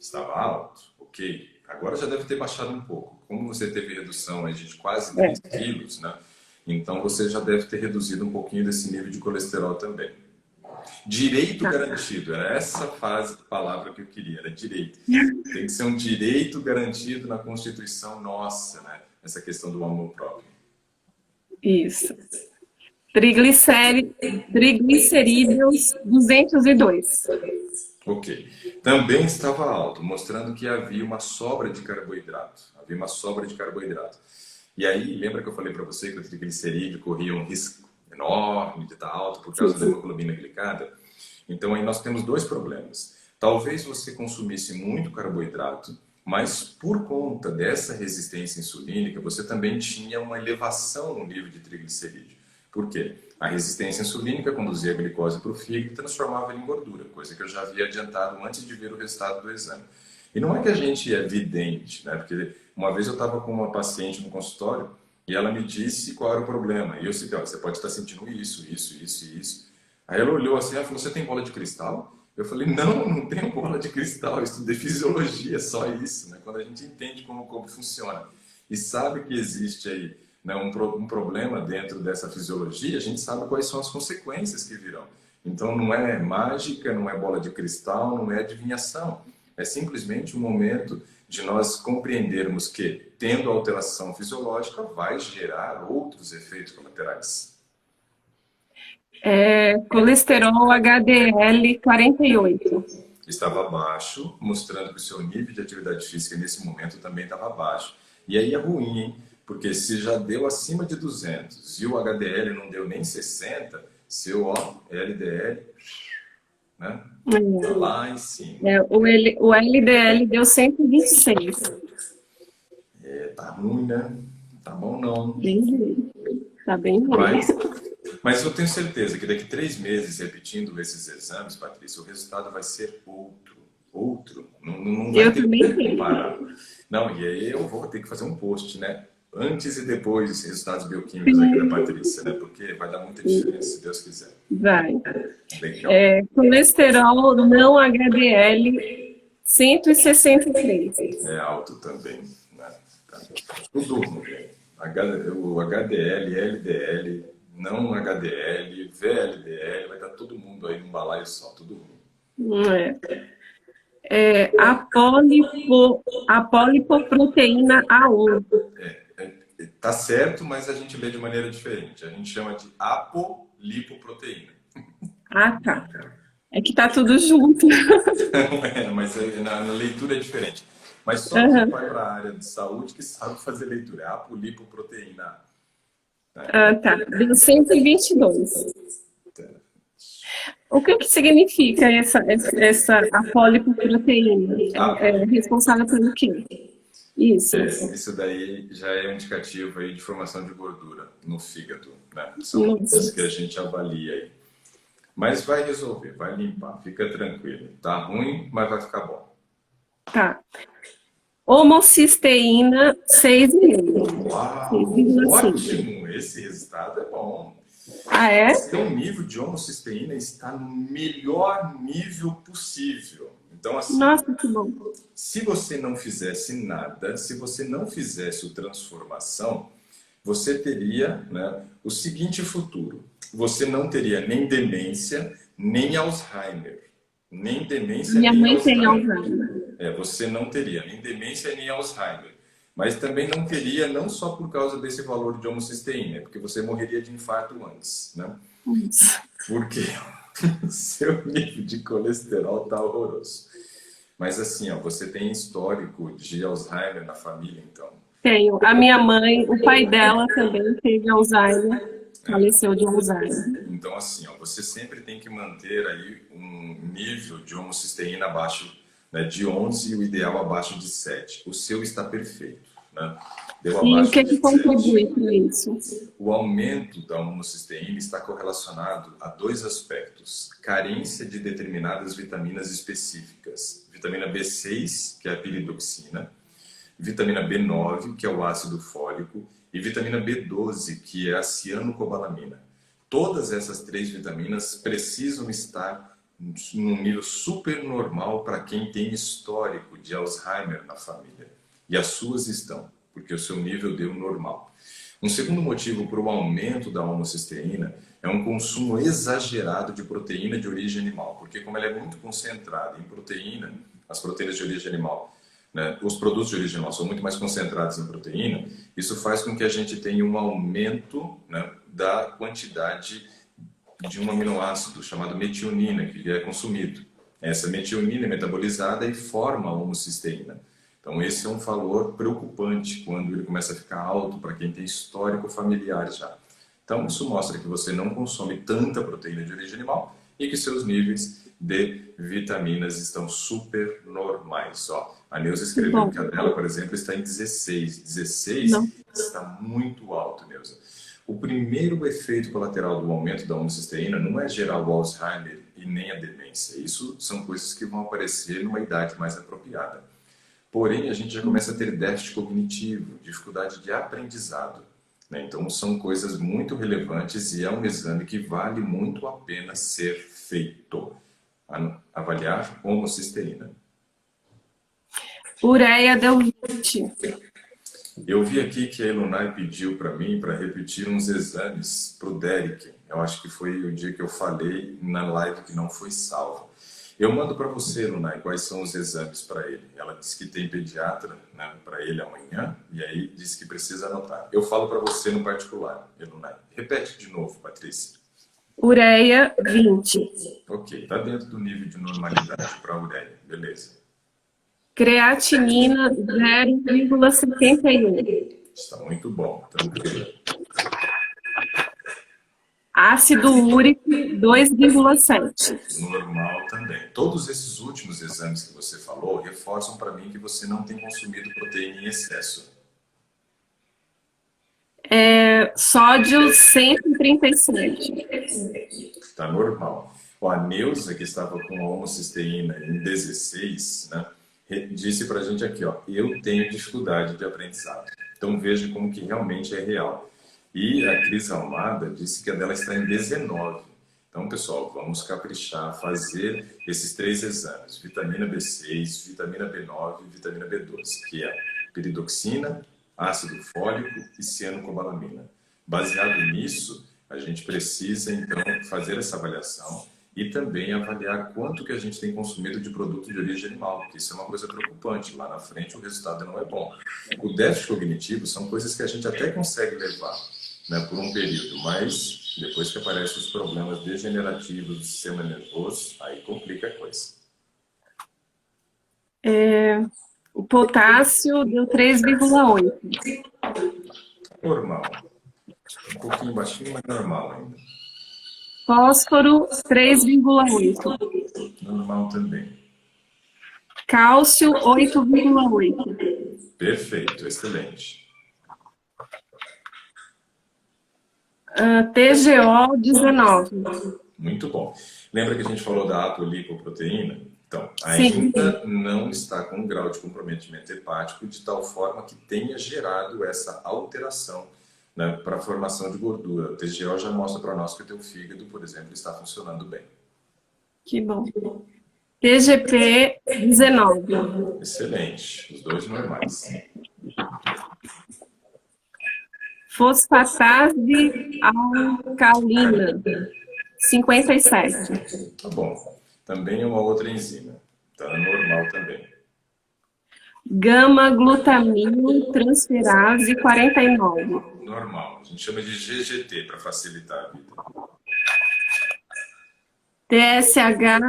Speaker 1: Estava alto? Ok. Agora já deve ter baixado um pouco. Como você teve redução aí de quase
Speaker 2: É,
Speaker 1: 3 quilos, né? Então você já deve ter reduzido um pouquinho desse nível de colesterol também. Direito
Speaker 2: tá.
Speaker 1: garantido, era essa palavra que eu queria, era direito. Tem que ser um direito garantido na Constituição nossa, né? Essa questão do amor próprio.
Speaker 2: Isso. Triglicerídeos 202.
Speaker 1: Ok. Também estava alto, mostrando que havia uma sobra de carboidrato. Havia uma sobra de carboidrato. E aí, lembra que eu falei para você que o triglicerídeo corria um risco enorme de estar alto por causa da
Speaker 2: Sim.
Speaker 1: hemoglobina glicada? Então aí nós temos dois problemas. Talvez você consumisse muito carboidrato, mas por conta dessa resistência insulínica, você também tinha uma elevação no nível de triglicerídeo. Por quê? A resistência insulínica conduzia a glicose para o fígado e transformava ele em gordura, coisa que eu já havia adiantado antes de ver o resultado do exame. E não é que a gente é vidente, né? Porque uma vez eu estava com uma paciente no consultório e ela me disse qual era o problema. E eu disse, você pode estar sentindo isso, isso, isso e isso. Aí ela olhou assim e falou, você tem bola de cristal? Eu falei, não tenho bola de cristal, eu estudei fisiologia, só isso, né? Quando a gente entende como o corpo funciona e sabe que existe aí, né, um problema dentro dessa fisiologia, a gente sabe quais são as consequências que virão. Então não é mágica, não é bola de cristal, não é adivinhação. É simplesmente um momento de nós compreendermos que, tendo alteração fisiológica, vai gerar outros efeitos colaterais.
Speaker 2: Colesterol HDL 48.
Speaker 1: Estava baixo, mostrando que o seu nível de atividade física nesse momento também estava baixo. E aí é ruim, hein? Porque se já deu acima de 200 e o HDL não deu nem 60, seu LDL, né? Tá lá em cima.
Speaker 2: O LDL deu 126.
Speaker 1: Tá ruim, né? Tá bom não.
Speaker 2: Bem ruim. Tá bem ruim.
Speaker 1: Mas eu tenho certeza que daqui 3 meses, repetindo esses exames, Patrícia, o resultado vai ser outro. Outro. Não vai
Speaker 2: Eu
Speaker 1: ter
Speaker 2: também
Speaker 1: como
Speaker 2: tenho.
Speaker 1: comparar. Não, e aí eu vou ter que fazer um post, né? Antes e depois dos resultados bioquímicos aqui da Patrícia, né? Porque vai dar muita diferença, se Deus quiser.
Speaker 2: Vai.
Speaker 1: Legal.
Speaker 2: Colesterol não HDL 163.
Speaker 1: É alto também, né? Tudo ruim. O HDL, LDL, não HDL, VLDL, vai estar todo mundo aí num balaio só, tudo ruim.
Speaker 2: A polipoproteína A1.
Speaker 1: Tá certo, mas a gente lê de maneira diferente. A gente chama de apolipoproteína.
Speaker 2: Ah, tá. É que tá tudo junto.
Speaker 1: É, mas na leitura é diferente. Mas só quem
Speaker 2: Aham.
Speaker 1: vai para a área de saúde que sabe fazer leitura. É apolipoproteína A. Tá?
Speaker 2: Ah,
Speaker 1: Então,
Speaker 2: tá. Deu 122. O que significa essa apolipoproteína? É responsável pelo quê? Isso.
Speaker 1: isso daí já é um indicativo aí de formação de gordura no fígado, né? São
Speaker 2: Nossa.
Speaker 1: coisas que a gente avalia aí. Mas vai resolver, vai limpar, fica tranquilo. Tá ruim, mas vai ficar bom.
Speaker 2: Tá. Homocisteína 6,5.
Speaker 1: Uau,
Speaker 2: 6,5.
Speaker 1: ótimo! Esse resultado é bom.
Speaker 2: Ah, é?
Speaker 1: Seu nível de homocisteína está no melhor nível possível. Então, assim,
Speaker 2: Nossa, que bom.
Speaker 1: se você não fizesse nada, se você não fizesse o transformação, você teria, né, o seguinte futuro. Você não teria nem demência, nem Alzheimer. Nem demência,
Speaker 2: Minha
Speaker 1: nem
Speaker 2: mãe tem
Speaker 1: Alzheimer.
Speaker 2: Alzheimer.
Speaker 1: Você não teria nem demência, nem Alzheimer. Mas também não teria, não só por causa desse valor de homocisteína, porque você morreria de infarto antes, né?
Speaker 2: Isso.
Speaker 1: Porque seu nível de colesterol tá horroroso. Mas assim, ó, você tem histórico de Alzheimer na família, então.
Speaker 2: Tenho. A minha mãe, o pai dela também teve Alzheimer, faleceu de Alzheimer.
Speaker 1: Então, assim, ó, você sempre tem que manter aí um nível de homocisteína abaixo, né, de 11 e o ideal abaixo de 7. O seu está perfeito, né? Deu
Speaker 2: E o
Speaker 1: abaixo
Speaker 2: que
Speaker 1: de
Speaker 2: contribui
Speaker 1: 7.
Speaker 2: para isso?
Speaker 1: O aumento da homocisteína está correlacionado a dois aspectos: carência de determinadas vitaminas específicas. Vitamina B6, que é a piridoxina, vitamina B9, que é o ácido fólico, e vitamina B12, que é a cianocobalamina. Todas essas três vitaminas precisam estar num nível super normal para quem tem histórico de Alzheimer na família. E as suas estão, porque o seu nível deu normal. Um segundo motivo para o aumento da homocisteína é um consumo exagerado de proteína de origem animal, porque como ela é muito concentrada em proteína, as proteínas de origem animal, né, os produtos de origem animal são muito mais concentrados em proteína, isso faz com que a gente tenha um aumento, né, da quantidade de um aminoácido chamado metionina, que é consumido. Essa metionina é metabolizada e forma a homocisteína. Então, esse é um valor preocupante quando ele começa a ficar alto para quem tem histórico familiar já. Então, isso mostra que você não consome tanta proteína de origem animal e que seus níveis de vitaminas estão super normais. Ó, a Neuza escreveu
Speaker 2: Bom,
Speaker 1: que a dela, por exemplo, está em 16. 16
Speaker 2: não.
Speaker 1: está muito alto, Neuza. O primeiro efeito colateral do aumento da homocisteína não é gerar o Alzheimer e nem a demência. Isso são coisas que vão aparecer numa idade mais apropriada. Porém, a gente já começa a ter déficit cognitivo, dificuldade de aprendizado, né? Então, são coisas muito relevantes e é um exame que vale muito a pena ser feito. Avaliar homocisteína.
Speaker 2: Ureia deu 20.
Speaker 1: Eu vi aqui que a Elunai pediu para mim para repetir uns exames para o Derek. Eu acho que foi o dia que eu falei na live que não foi salvo. Eu mando para você, Elunai, quais são os exames para ele. Ela disse que tem pediatra, né, para ele amanhã, e aí disse que precisa anotar. Eu falo para você no particular, Elunai. Repete de novo, Patrícia.
Speaker 2: Ureia 20.
Speaker 1: Ok, está dentro do nível de normalidade para a ureia, beleza.
Speaker 2: Creatinina 0,71.
Speaker 1: Está muito bom, tranquilo.
Speaker 2: Ácido úrico 2,7.
Speaker 1: Normal também. Todos esses últimos exames que você falou reforçam para mim que você não tem consumido proteína em excesso.
Speaker 2: Sódio 137.
Speaker 1: Está normal. A Neuza, que estava com a homocisteína em 16, né, disse para a gente aqui, ó, eu tenho dificuldade de aprendizado. Então veja como que realmente é real. E a Cris Almada disse que a dela está em 19. Então, pessoal, vamos caprichar, fazer esses três exames: vitamina B6, vitamina B9 e vitamina B12, que é piridoxina, ácido fólico e cianocobalamina. Baseado nisso, a gente precisa, então, fazer essa avaliação e também avaliar quanto que a gente tem consumido de produto de origem animal, porque isso é uma coisa preocupante. Lá na frente o resultado não é bom. O déficit cognitivo são coisas que a gente até consegue levar, né, por um período, mas depois que aparecem os problemas degenerativos do sistema nervoso, aí complica a coisa.
Speaker 2: O potássio deu 3,8.
Speaker 1: Normal. Um pouquinho baixinho, mas normal ainda.
Speaker 2: Fósforo, 3,8.
Speaker 1: Normal também.
Speaker 2: Cálcio, 8,8.
Speaker 1: Perfeito, excelente.
Speaker 2: TGO, 19.
Speaker 1: Muito bom. Lembra que a gente falou da apolipoproteína? Então,
Speaker 2: Sim.
Speaker 1: ainda não está com um grau de comprometimento hepático de tal forma que tenha gerado essa alteração, né, para a formação de gordura. O TGO já mostra para nós que o teu fígado, por exemplo, está funcionando bem.
Speaker 2: Que bom. TGP, 19.
Speaker 1: Excelente. Os dois normais.
Speaker 2: Fosfatase alcalina, 57.
Speaker 1: Tá bom. Também é uma outra enzima. Tá normal também.
Speaker 2: Gama-glutamina transferase, 49.
Speaker 1: Normal. A gente chama de GGT para facilitar a vida.
Speaker 2: TSH,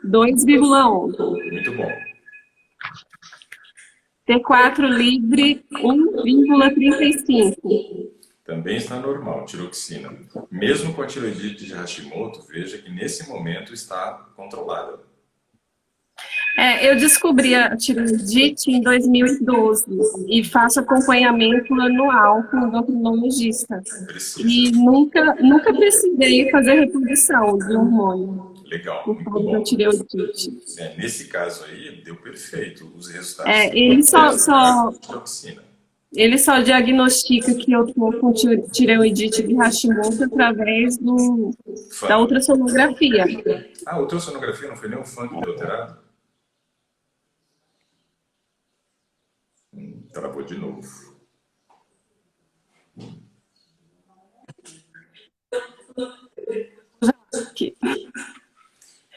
Speaker 2: 2,11.
Speaker 1: Muito bom.
Speaker 2: T4 livre, 1,35.
Speaker 1: Também está normal, tiroxina. Mesmo com a tiroidite de Hashimoto, veja que nesse momento está controlada.
Speaker 2: Eu descobri a tiroidite em 2012 e faço acompanhamento anual com o endocrinologista.
Speaker 1: Precisa.
Speaker 2: E nunca precisei fazer reposição de hormônio.
Speaker 1: Legal,
Speaker 2: Por
Speaker 1: muito
Speaker 2: causa da
Speaker 1: bom.
Speaker 2: tireoidite.
Speaker 1: Nesse caso aí, deu perfeito. Os resultados tiroxina.
Speaker 2: Ele só diagnostica que eu estou com tireoidite de Hashimoto através da ultrassonografia.
Speaker 1: A ultrassonografia não foi nem um fã que deu alterado? Travou de novo.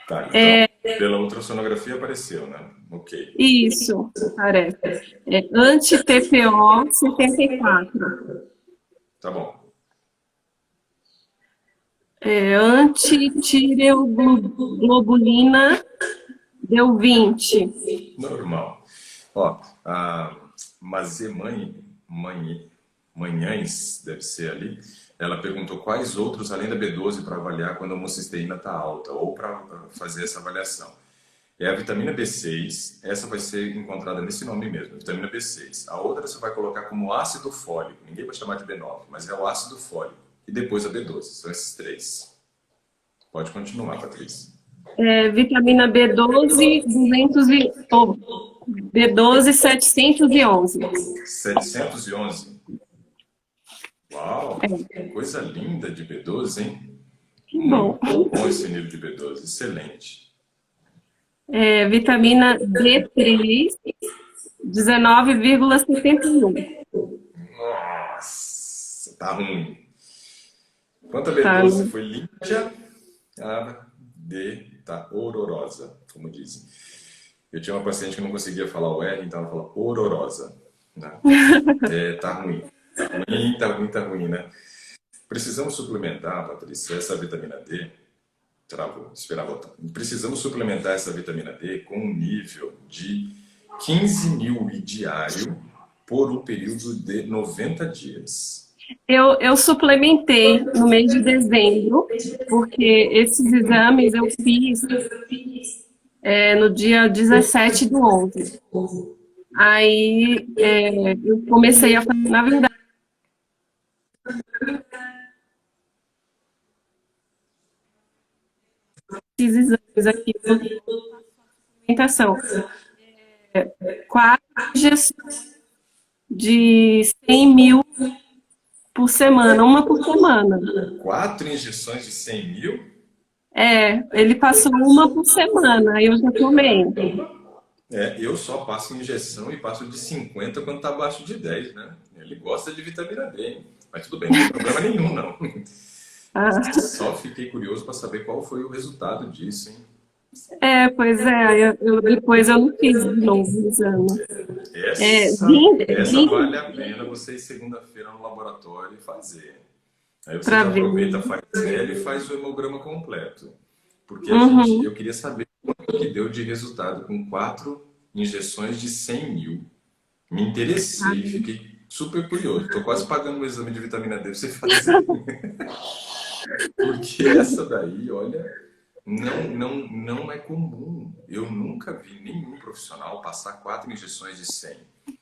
Speaker 1: Tá, então, pela ultrassonografia apareceu, né? Ok.
Speaker 2: Isso, parece. Anti-TPO 74.
Speaker 1: Tá bom.
Speaker 2: Anti-tireoglobulina deu 20.
Speaker 1: Normal. Ó, a Manhães, deve ser ali, ela perguntou quais outros, além da B12, para avaliar quando a homocisteína está alta, ou para fazer essa avaliação. É a vitamina B6, essa vai ser encontrada nesse nome mesmo, vitamina B6. A outra você vai colocar como ácido fólico, ninguém vai chamar de B9, mas é o ácido fólico. E depois a B12, são esses três. Pode continuar, Patrícia.
Speaker 2: Vitamina B12, B12 711.
Speaker 1: 711. Uau, coisa linda de B12, hein?
Speaker 2: Bom.
Speaker 1: Muito bom esse nível de B12, excelente.
Speaker 2: Vitamina D3, 19,71.
Speaker 1: Nossa, tá ruim. Quanto a B12 foi linda, a D tá horrorosa, como dizem. Eu tinha uma paciente que não conseguia falar o R, então ela falou horrorosa. Né? Tá ruim. Tá ruim, né? Precisamos suplementar, Patrícia, essa vitamina D. Travou, esperar voltar. Precisamos suplementar essa vitamina D com um nível de 15 mil diário por um período de 90 dias.
Speaker 2: Eu suplementei no mês de dezembro, porque esses exames eu fiz no dia 17/11. Aí eu comecei a fazer, na verdade, esses exames aqui de suplementação. 4 injeções de 100 mil por semana, uma por semana.
Speaker 1: 4 injeções de 100 mil?
Speaker 2: Ele passou uma por semana, aí eu já tomei.
Speaker 1: Eu só passo injeção e passo de 50 quando tá abaixo de 10, né? Ele gosta de vitamina D, hein? Mas tudo bem, não tem problema nenhum, não. Só fiquei curioso para saber qual foi o resultado disso, hein?
Speaker 2: Pois depois eu não fiz de novo o exame.
Speaker 1: Essa vale a pena você ir segunda-feira no laboratório e fazer. Aí você
Speaker 2: para
Speaker 1: já
Speaker 2: ver.
Speaker 1: aproveita, faz ele e faz o hemograma completo. Porque
Speaker 2: Uhum.
Speaker 1: eu queria saber quanto que deu de resultado com 4 injeções de 100 mil. Me interessei, fiquei super curioso. Estou quase pagando o exame de vitamina D para você fazer. Porque essa daí, olha, não é comum. Eu nunca vi nenhum profissional passar 4 injeções de 100.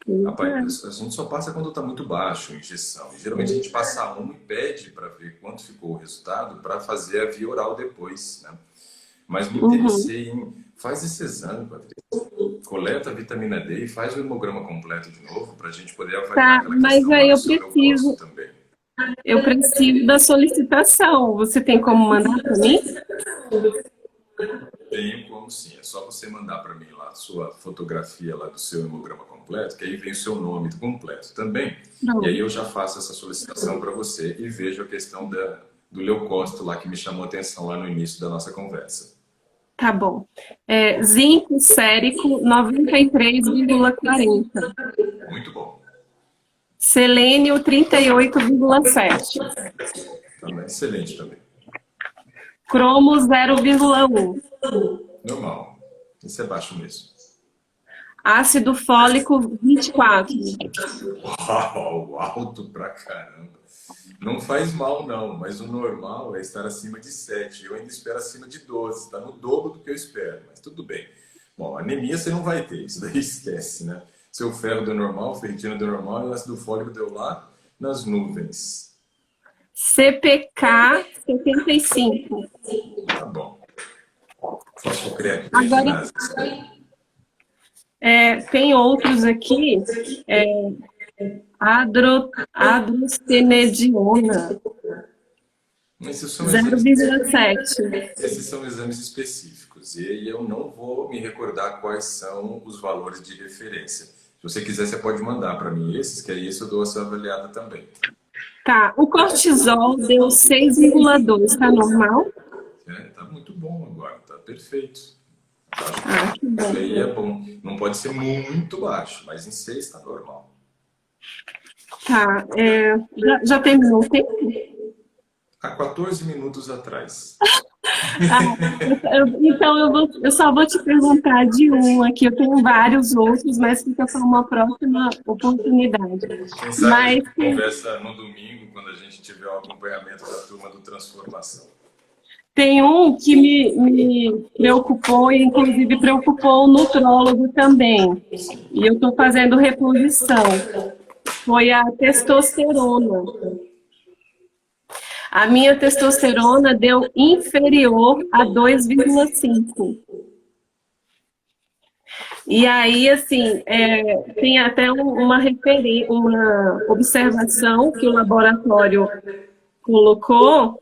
Speaker 2: Pois é.
Speaker 1: Rapaz, a gente só passa quando está muito baixo a injeção. E geralmente a gente passa uma e pede para ver quanto ficou o resultado para fazer a via oral depois, né? Mas me
Speaker 2: Uhum.
Speaker 1: interessei em... Faz esse exame, Patrícia. Coleta a vitamina D e faz o hemograma completo de novo para a gente poder avaliar
Speaker 2: Tá,
Speaker 1: aquela
Speaker 2: mas
Speaker 1: questão lá
Speaker 2: aí
Speaker 1: do seu leucócito também.
Speaker 2: eu preciso da solicitação. Você tem como mandar para mim?
Speaker 1: Tenho como sim. É só você mandar para mim lá a sua fotografia lá do seu hemograma completo, que aí vem o seu nome completo também. E aí
Speaker 2: Não.
Speaker 1: eu já faço essa solicitação para você e vejo a questão do leucócito lá que me chamou a atenção lá no início da nossa conversa.
Speaker 2: Tá bom. Zinco sérico 93,40.
Speaker 1: Muito bom.
Speaker 2: Selênio 38,7.
Speaker 1: Também, excelente também.
Speaker 2: Cromo 0,1.
Speaker 1: Normal. Isso é baixo mesmo.
Speaker 2: Ácido fólico 24.
Speaker 1: Uau, alto pra caramba. Não faz mal, não, mas o normal é estar acima de 7. Eu ainda espero acima de 12. Está no dobro do que eu espero, mas tudo bem. Bom, anemia você não vai ter, isso daí esquece, né? Seu ferro deu normal, ferritina deu normal e o ácido fólico deu lá nas nuvens.
Speaker 2: CPK 75.
Speaker 1: Tá bom.
Speaker 2: Agora,
Speaker 1: Fosfocreatinase.
Speaker 2: tem outros aqui. Adrostenediona
Speaker 1: Esses
Speaker 2: 0,7.
Speaker 1: são exames específicos e aí eu não vou me recordar quais são os valores de referência. Se você quiser, você pode mandar para mim esses, que aí eu dou essa avaliada também.
Speaker 2: Tá, o cortisol deu 6,2, tá normal?
Speaker 1: Tá muito bom agora, tá perfeito.
Speaker 2: Ah, que
Speaker 1: Isso aí
Speaker 2: bom.
Speaker 1: é bom. Não pode ser muito baixo, mas em 6 está normal.
Speaker 2: Tá, já terminou o tempo?
Speaker 1: Há 14 minutos atrás.
Speaker 2: Ah, então eu só vou te perguntar de um aqui. Eu tenho vários outros, mas fica para uma próxima oportunidade.
Speaker 1: Quem sabe a
Speaker 2: Mas
Speaker 1: gente conversa no domingo, quando a gente tiver o acompanhamento da turma do Transformação.
Speaker 2: tem um que me preocupou e, inclusive, preocupou o nutrólogo também. E eu estou fazendo reposição. Foi a testosterona. A minha testosterona deu inferior a 2,5. E aí, assim, tem até uma observação que o laboratório colocou,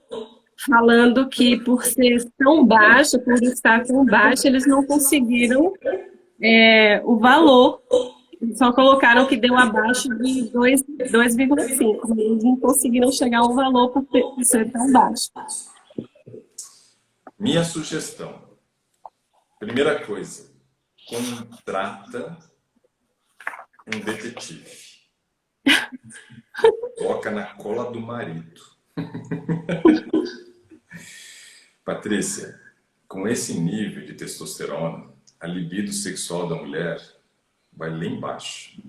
Speaker 2: falando que por ser tão baixa, por estar tão baixa, eles não conseguiram o valor. Só colocaram que deu abaixo de 2,5. Eles não conseguiram chegar ao valor por ser tão baixo.
Speaker 1: Minha sugestão. Primeira coisa, contrata um detetive. Coloca na cola do marido. Patrícia, com esse nível de testosterona, a libido sexual da mulher vai lá embaixo.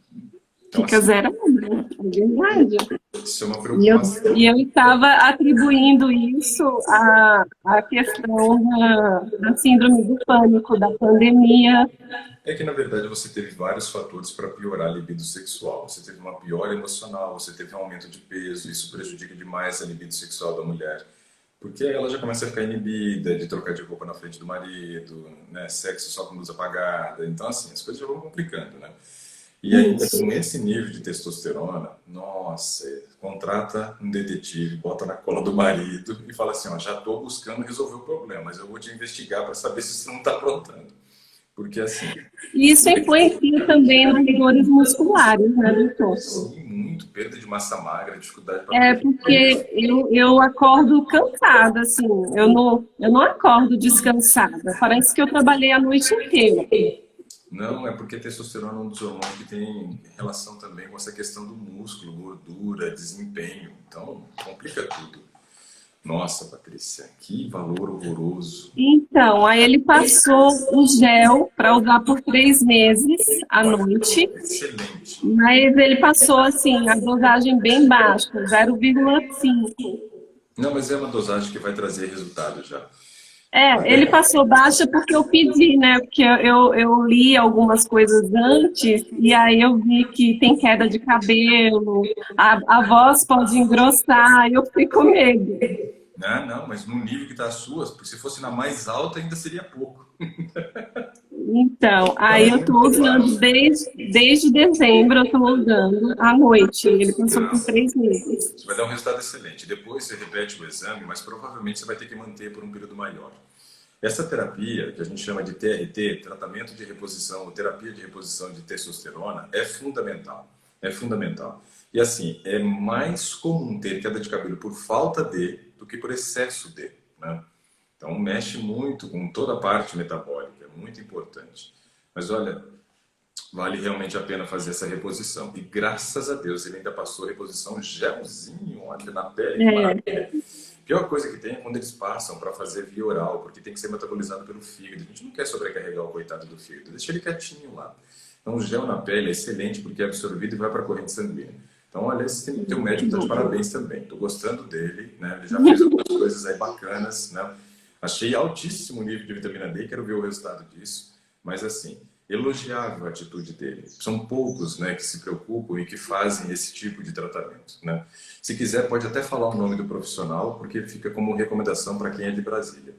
Speaker 1: Então,
Speaker 2: Fica
Speaker 1: assim,
Speaker 2: zero, né? É verdade.
Speaker 1: isso é uma
Speaker 2: E
Speaker 1: preocupação.
Speaker 2: eu estava atribuindo isso à questão da síndrome do pânico, da pandemia.
Speaker 1: É que, na verdade, você teve vários fatores para piorar a libido sexual. Você teve uma piora emocional, você teve um aumento de peso, isso prejudica demais a libido sexual da mulher. Porque ela já começa a ficar inibida de trocar de roupa na frente do marido, né? Sexo só com luz apagada. Então, assim, as coisas já vão complicando, né? E ainda com esse nível de testosterona, nossa, contrata um detetive, bota na cola do marido e fala assim, ó, já estou buscando resolver o problema, mas eu vou te investigar para saber se você não está aprontando. Porque assim...
Speaker 2: E isso influencia também nos rigores musculares, né, doutor?
Speaker 1: Sim, muito. Perda de massa magra, dificuldade para...
Speaker 2: Porque eu acordo cansada, assim, eu não acordo descansada. Parece que eu trabalhei a noite inteira.
Speaker 1: Não, é porque testosterona é um dos hormônios que tem relação também com essa questão do músculo, gordura, desempenho. Então, complica tudo. Nossa, Patrícia, que valor horroroso.
Speaker 2: Então, aí ele passou o gel para usar por 3 meses à
Speaker 1: Olha,
Speaker 2: noite,
Speaker 1: excelente.
Speaker 2: mas ele passou assim, a dosagem bem baixa, 0,5.
Speaker 1: Não, mas é uma dosagem que vai trazer resultado já.
Speaker 2: Ele passou baixa porque eu pedi, né? Porque eu li algumas coisas antes e aí eu vi que tem queda de cabelo, a voz pode engrossar, e eu fiquei com medo.
Speaker 1: Não, não, mas no nível que está a sua, porque se fosse na mais alta ainda seria pouco.
Speaker 2: Então,
Speaker 1: Então,
Speaker 2: aí eu estou usando desde dezembro, eu estou usando à noite. Ele passou por 3 meses.
Speaker 1: você vai dar um resultado excelente. Depois você repete o exame, mas provavelmente você vai ter que manter por um período maior. Essa terapia, que a gente chama de TRT, tratamento de reposição, ou terapia de reposição de testosterona, é fundamental. É fundamental. E assim, é mais comum ter queda de cabelo por falta de do que por excesso de, né? Então mexe muito com toda a parte metabólica, é muito importante. Mas olha, vale realmente a pena fazer essa reposição. E graças a Deus ele ainda passou a reposição gelzinho, olha, na pele, que maravilha. Pior coisa que tem é quando eles passam para fazer via oral, porque tem que ser metabolizado pelo fígado. A gente não quer sobrecarregar o coitado do fígado, deixa ele quietinho lá. Então o gel na pele é excelente porque é absorvido e vai para a corrente sanguínea. Então, olha, esse teu médico está de parabéns também. Estou gostando dele, né? Ele já fez algumas coisas aí bacanas, né? Achei altíssimo o nível de vitamina D, quero ver o resultado disso. Mas, assim, elogiável a atitude dele. São poucos, né, que se preocupam e que fazem esse tipo de tratamento, né? Se quiser, pode até falar o nome do profissional, porque fica como recomendação para quem é de Brasília.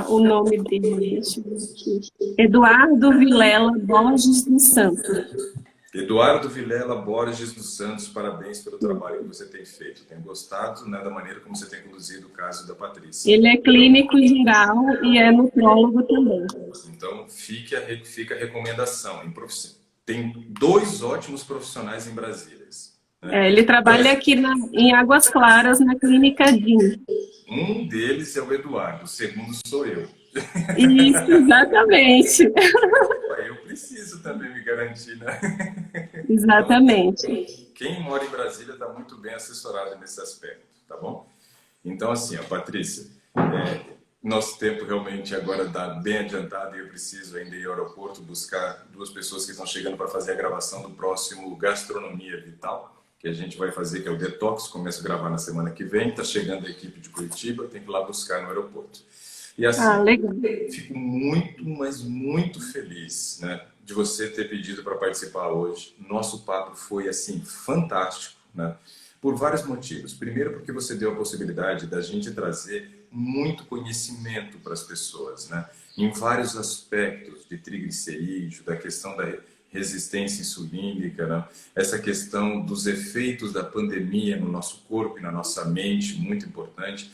Speaker 2: O nome dele, deixa eu ver aqui. Eduardo Vilela Borges dos Santos.
Speaker 1: Eduardo Vilela Borges dos Santos, parabéns pelo trabalho que você tem feito. Tenho gostado, né, da maneira como você tem conduzido o caso da Patrícia.
Speaker 2: Ele é clínico geral e é nutrólogo também.
Speaker 1: Então, fica a recomendação. Tem 2 ótimos profissionais em Brasília. Né?
Speaker 2: Ele trabalha aqui em Águas Claras, na Clínica DIM.
Speaker 1: Um deles é o Eduardo, o segundo sou eu.
Speaker 2: Isso, exatamente.
Speaker 1: Eu preciso também me garantir, né?
Speaker 2: Exatamente.
Speaker 1: Então, quem mora em Brasília está muito bem assessorado nesse aspecto, tá bom? Então, assim, Patrícia, nosso tempo realmente agora está bem adiantado e eu preciso ainda ir ao aeroporto buscar 2 pessoas que estão chegando para fazer a gravação do próximo Gastronomia Vital, que a gente vai fazer, que é o Detox, começo a gravar na semana que vem, está chegando a equipe de Curitiba, tem que ir lá buscar no aeroporto. E assim,
Speaker 2: legal.
Speaker 1: Fico muito, mas muito feliz, né, de você ter pedido para participar hoje. Nosso papo foi, assim, fantástico, né, por vários motivos. Primeiro, porque você deu a possibilidade da gente trazer muito conhecimento para as pessoas, né, em vários aspectos de triglicerídeo, da questão da resistência insulínica, né, essa questão dos efeitos da pandemia no nosso corpo e na nossa mente, muito importante.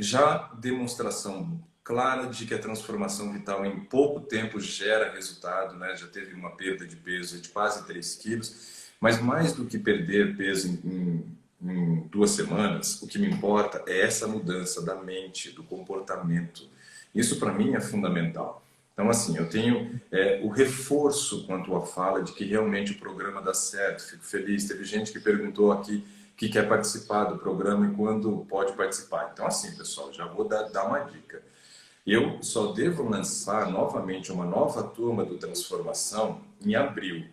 Speaker 1: Já demonstração clara de que a transformação vital em pouco tempo gera resultado, né? Já teve uma perda de peso de quase 3 quilos, mas mais do que perder peso em 2 semanas, o que me importa é essa mudança da mente, do comportamento. Isso para mim é fundamental. Então, assim, eu tenho o reforço quanto à fala de que realmente o programa dá certo, fico feliz. Teve gente que perguntou aqui que quer participar do programa e quando pode participar. Então, assim, pessoal, já vou dar uma dica. Eu só devo lançar novamente uma nova turma do Transformação em abril.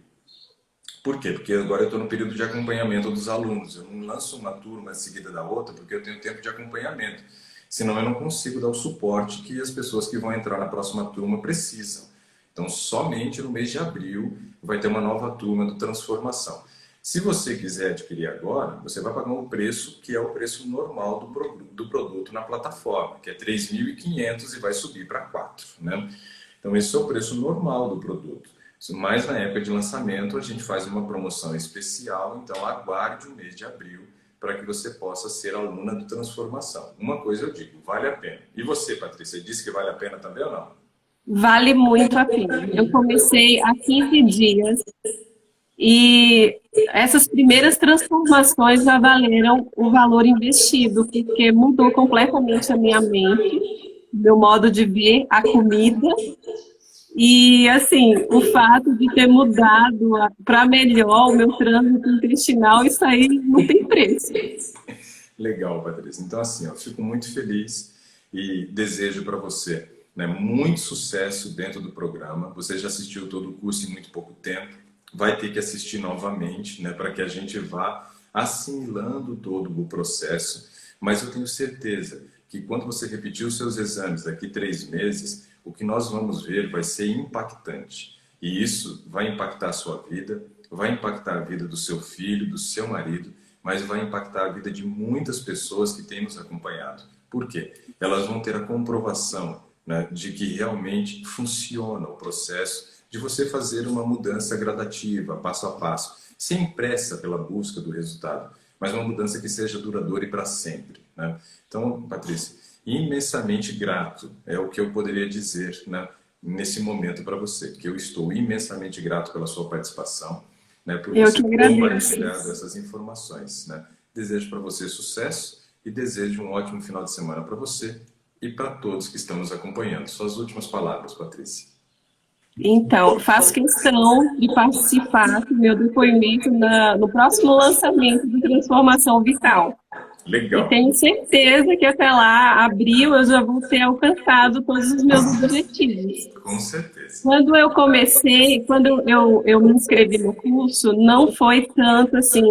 Speaker 1: Por quê? Porque agora eu estou no período de acompanhamento dos alunos. Eu não lanço uma turma seguida da outra porque eu tenho tempo de acompanhamento. Senão eu não consigo dar o suporte que as pessoas que vão entrar na próxima turma precisam. Então, somente no mês de abril vai ter uma nova turma do Transformação. Se você quiser adquirir agora, você vai pagar um preço que é o preço normal do produto na plataforma, que é R$ 3.500 e vai subir para 4, né? Então, esse é o preço normal do produto. Mas na época de lançamento, a gente faz uma promoção especial, então aguarde o mês de abril para que você possa ser aluna do Transformação. Uma coisa eu digo, vale a pena. E você, Patrícia, disse que vale a pena também ou não?
Speaker 2: Vale muito a pena. Eu comecei há 15 dias. E essas primeiras transformações já valeram o valor investido, porque mudou completamente a minha mente, meu modo de ver a comida E, assim, o fato de ter mudado para melhor o meu trânsito intestinal, isso aí não tem preço.
Speaker 1: Legal, Patrícia. Então, assim, eu fico muito feliz e desejo para você, né, muito sucesso dentro do programa. Você já assistiu todo o curso em muito pouco tempo, vai ter que assistir novamente, né, para que a gente vá assimilando todo o processo. Mas eu tenho certeza que quando você repetir os seus exames daqui 3 meses, o que nós vamos ver vai ser impactante. E isso vai impactar a sua vida, vai impactar a vida do seu filho, do seu marido, mas vai impactar a vida de muitas pessoas que têm nos acompanhado. Por quê? Elas vão ter a comprovação, né, de que realmente funciona o processo de você fazer uma mudança gradativa, passo a passo, sem pressa pela busca do resultado, mas uma mudança que seja duradoura e para sempre, né? Então, Patrícia, imensamente grato é o que eu poderia dizer, né, nesse momento para você, que eu estou imensamente grato pela sua participação, né, por
Speaker 2: Eu
Speaker 1: você
Speaker 2: que agradeço.
Speaker 1: compartilhar dessas informações, né? Desejo para você sucesso e desejo um ótimo final de semana para você e para todos que estão nos acompanhando. Suas últimas palavras, Patrícia.
Speaker 2: Então, faço questão de participar do meu depoimento no próximo lançamento do Transformação Vital. E
Speaker 1: Legal,
Speaker 2: tenho certeza que até lá, abril, eu já vou ter alcançado todos os meus objetivos.
Speaker 1: com certeza.
Speaker 2: Quando eu comecei, quando eu me inscrevi no curso, não foi tanto assim,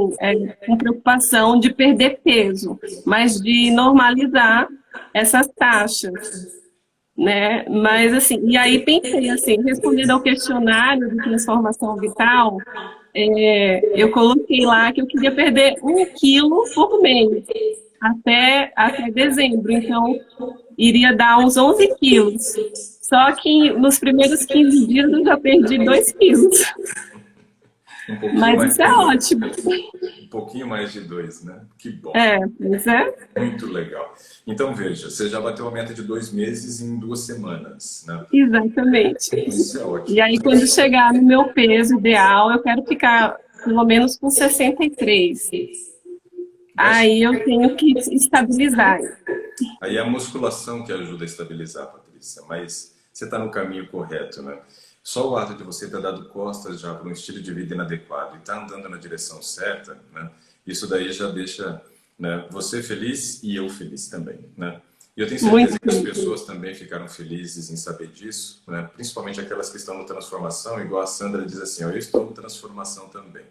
Speaker 2: com preocupação de perder peso, mas de normalizar essas taxas, né? Mas assim, e aí pensei assim, respondendo ao questionário de transformação vital, eu coloquei lá que eu queria perder 1 quilo por mês até dezembro, então iria dar uns 11 quilos. Só que nos primeiros 15 dias eu já perdi 2 quilos.
Speaker 1: Um pouquinho
Speaker 2: Mas
Speaker 1: mais
Speaker 2: isso é
Speaker 1: de dois.
Speaker 2: ótimo.
Speaker 1: Um pouquinho mais de 2, né? Que bom.
Speaker 2: Pois é.
Speaker 1: Muito legal. Então, veja, você já bateu a meta de 2 meses em 2 semanas, né?
Speaker 2: Exatamente.
Speaker 1: Isso é
Speaker 2: E
Speaker 1: ótimo.
Speaker 2: aí, quando chegar no meu peso ideal, eu quero ficar pelo menos com 63. Aí eu tenho que estabilizar.
Speaker 1: Aí é a musculação que ajuda a estabilizar, Patrícia, mas você está no caminho correto, né? Só o ato de você ter dado costas já para um estilo de vida inadequado e estar andando na direção certa, né? Isso daí já deixa, né, você feliz e eu feliz também, né? E eu tenho certeza que as pessoas também ficaram felizes em saber disso, né? Principalmente aquelas que estão no transformação, igual a Sandra diz assim, ó, eu estou no transformação também.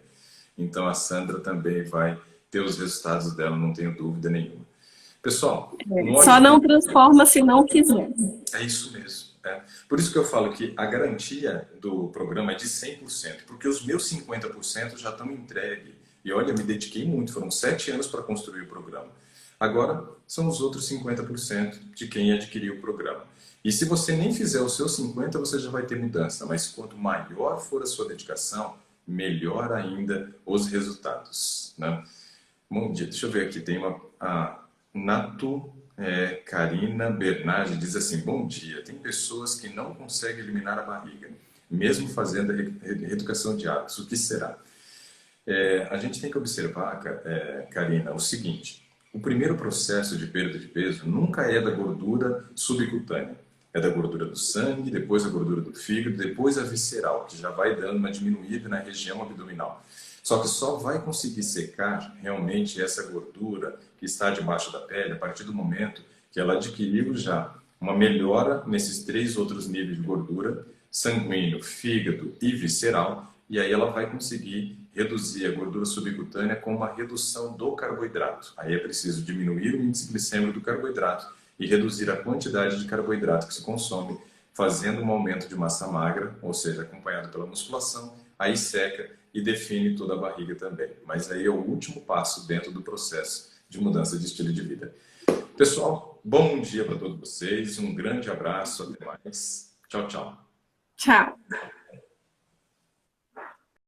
Speaker 1: Então a Sandra também vai ter os resultados dela, não tenho dúvida nenhuma. Pessoal,
Speaker 2: Só não transforma se não quiser.
Speaker 1: é isso mesmo. Por isso que eu falo que a garantia do programa é de 100%, porque os meus 50% já estão entregues. E olha, eu me dediquei muito, foram 7 anos para construir o programa. Agora, são os outros 50% de quem adquiriu o programa. E se você nem fizer os seus 50%, você já vai ter mudança. Mas quanto maior for a sua dedicação, melhor ainda os resultados, né? Bom dia, deixa eu ver aqui, tem a Nato Karina Bernardi diz assim, bom dia, tem pessoas que não conseguem eliminar a barriga, mesmo fazendo a reeducação de hábitos, o que será? A gente tem que observar, Karina, o seguinte, o primeiro processo de perda de peso nunca é da gordura subcutânea, é da gordura do sangue, depois a gordura do fígado, depois a visceral, que já vai dando uma diminuída na região abdominal. Só que só vai conseguir secar realmente essa gordura que está debaixo da pele a partir do momento que ela adquiriu já uma melhora nesses 3 outros níveis de gordura, sanguíneo, fígado e visceral, e aí ela vai conseguir reduzir a gordura subcutânea com uma redução do carboidrato. Aí é preciso diminuir o índice glicêmico do carboidrato e reduzir a quantidade de carboidrato que se consome, fazendo um aumento de massa magra, ou seja, acompanhado pela musculação, aí seca e define toda a barriga também. Mas aí é o último passo dentro do processo de mudança de estilo de vida. Pessoal, bom dia para todos vocês, um grande abraço, até mais. Tchau, tchau.
Speaker 2: Tchau.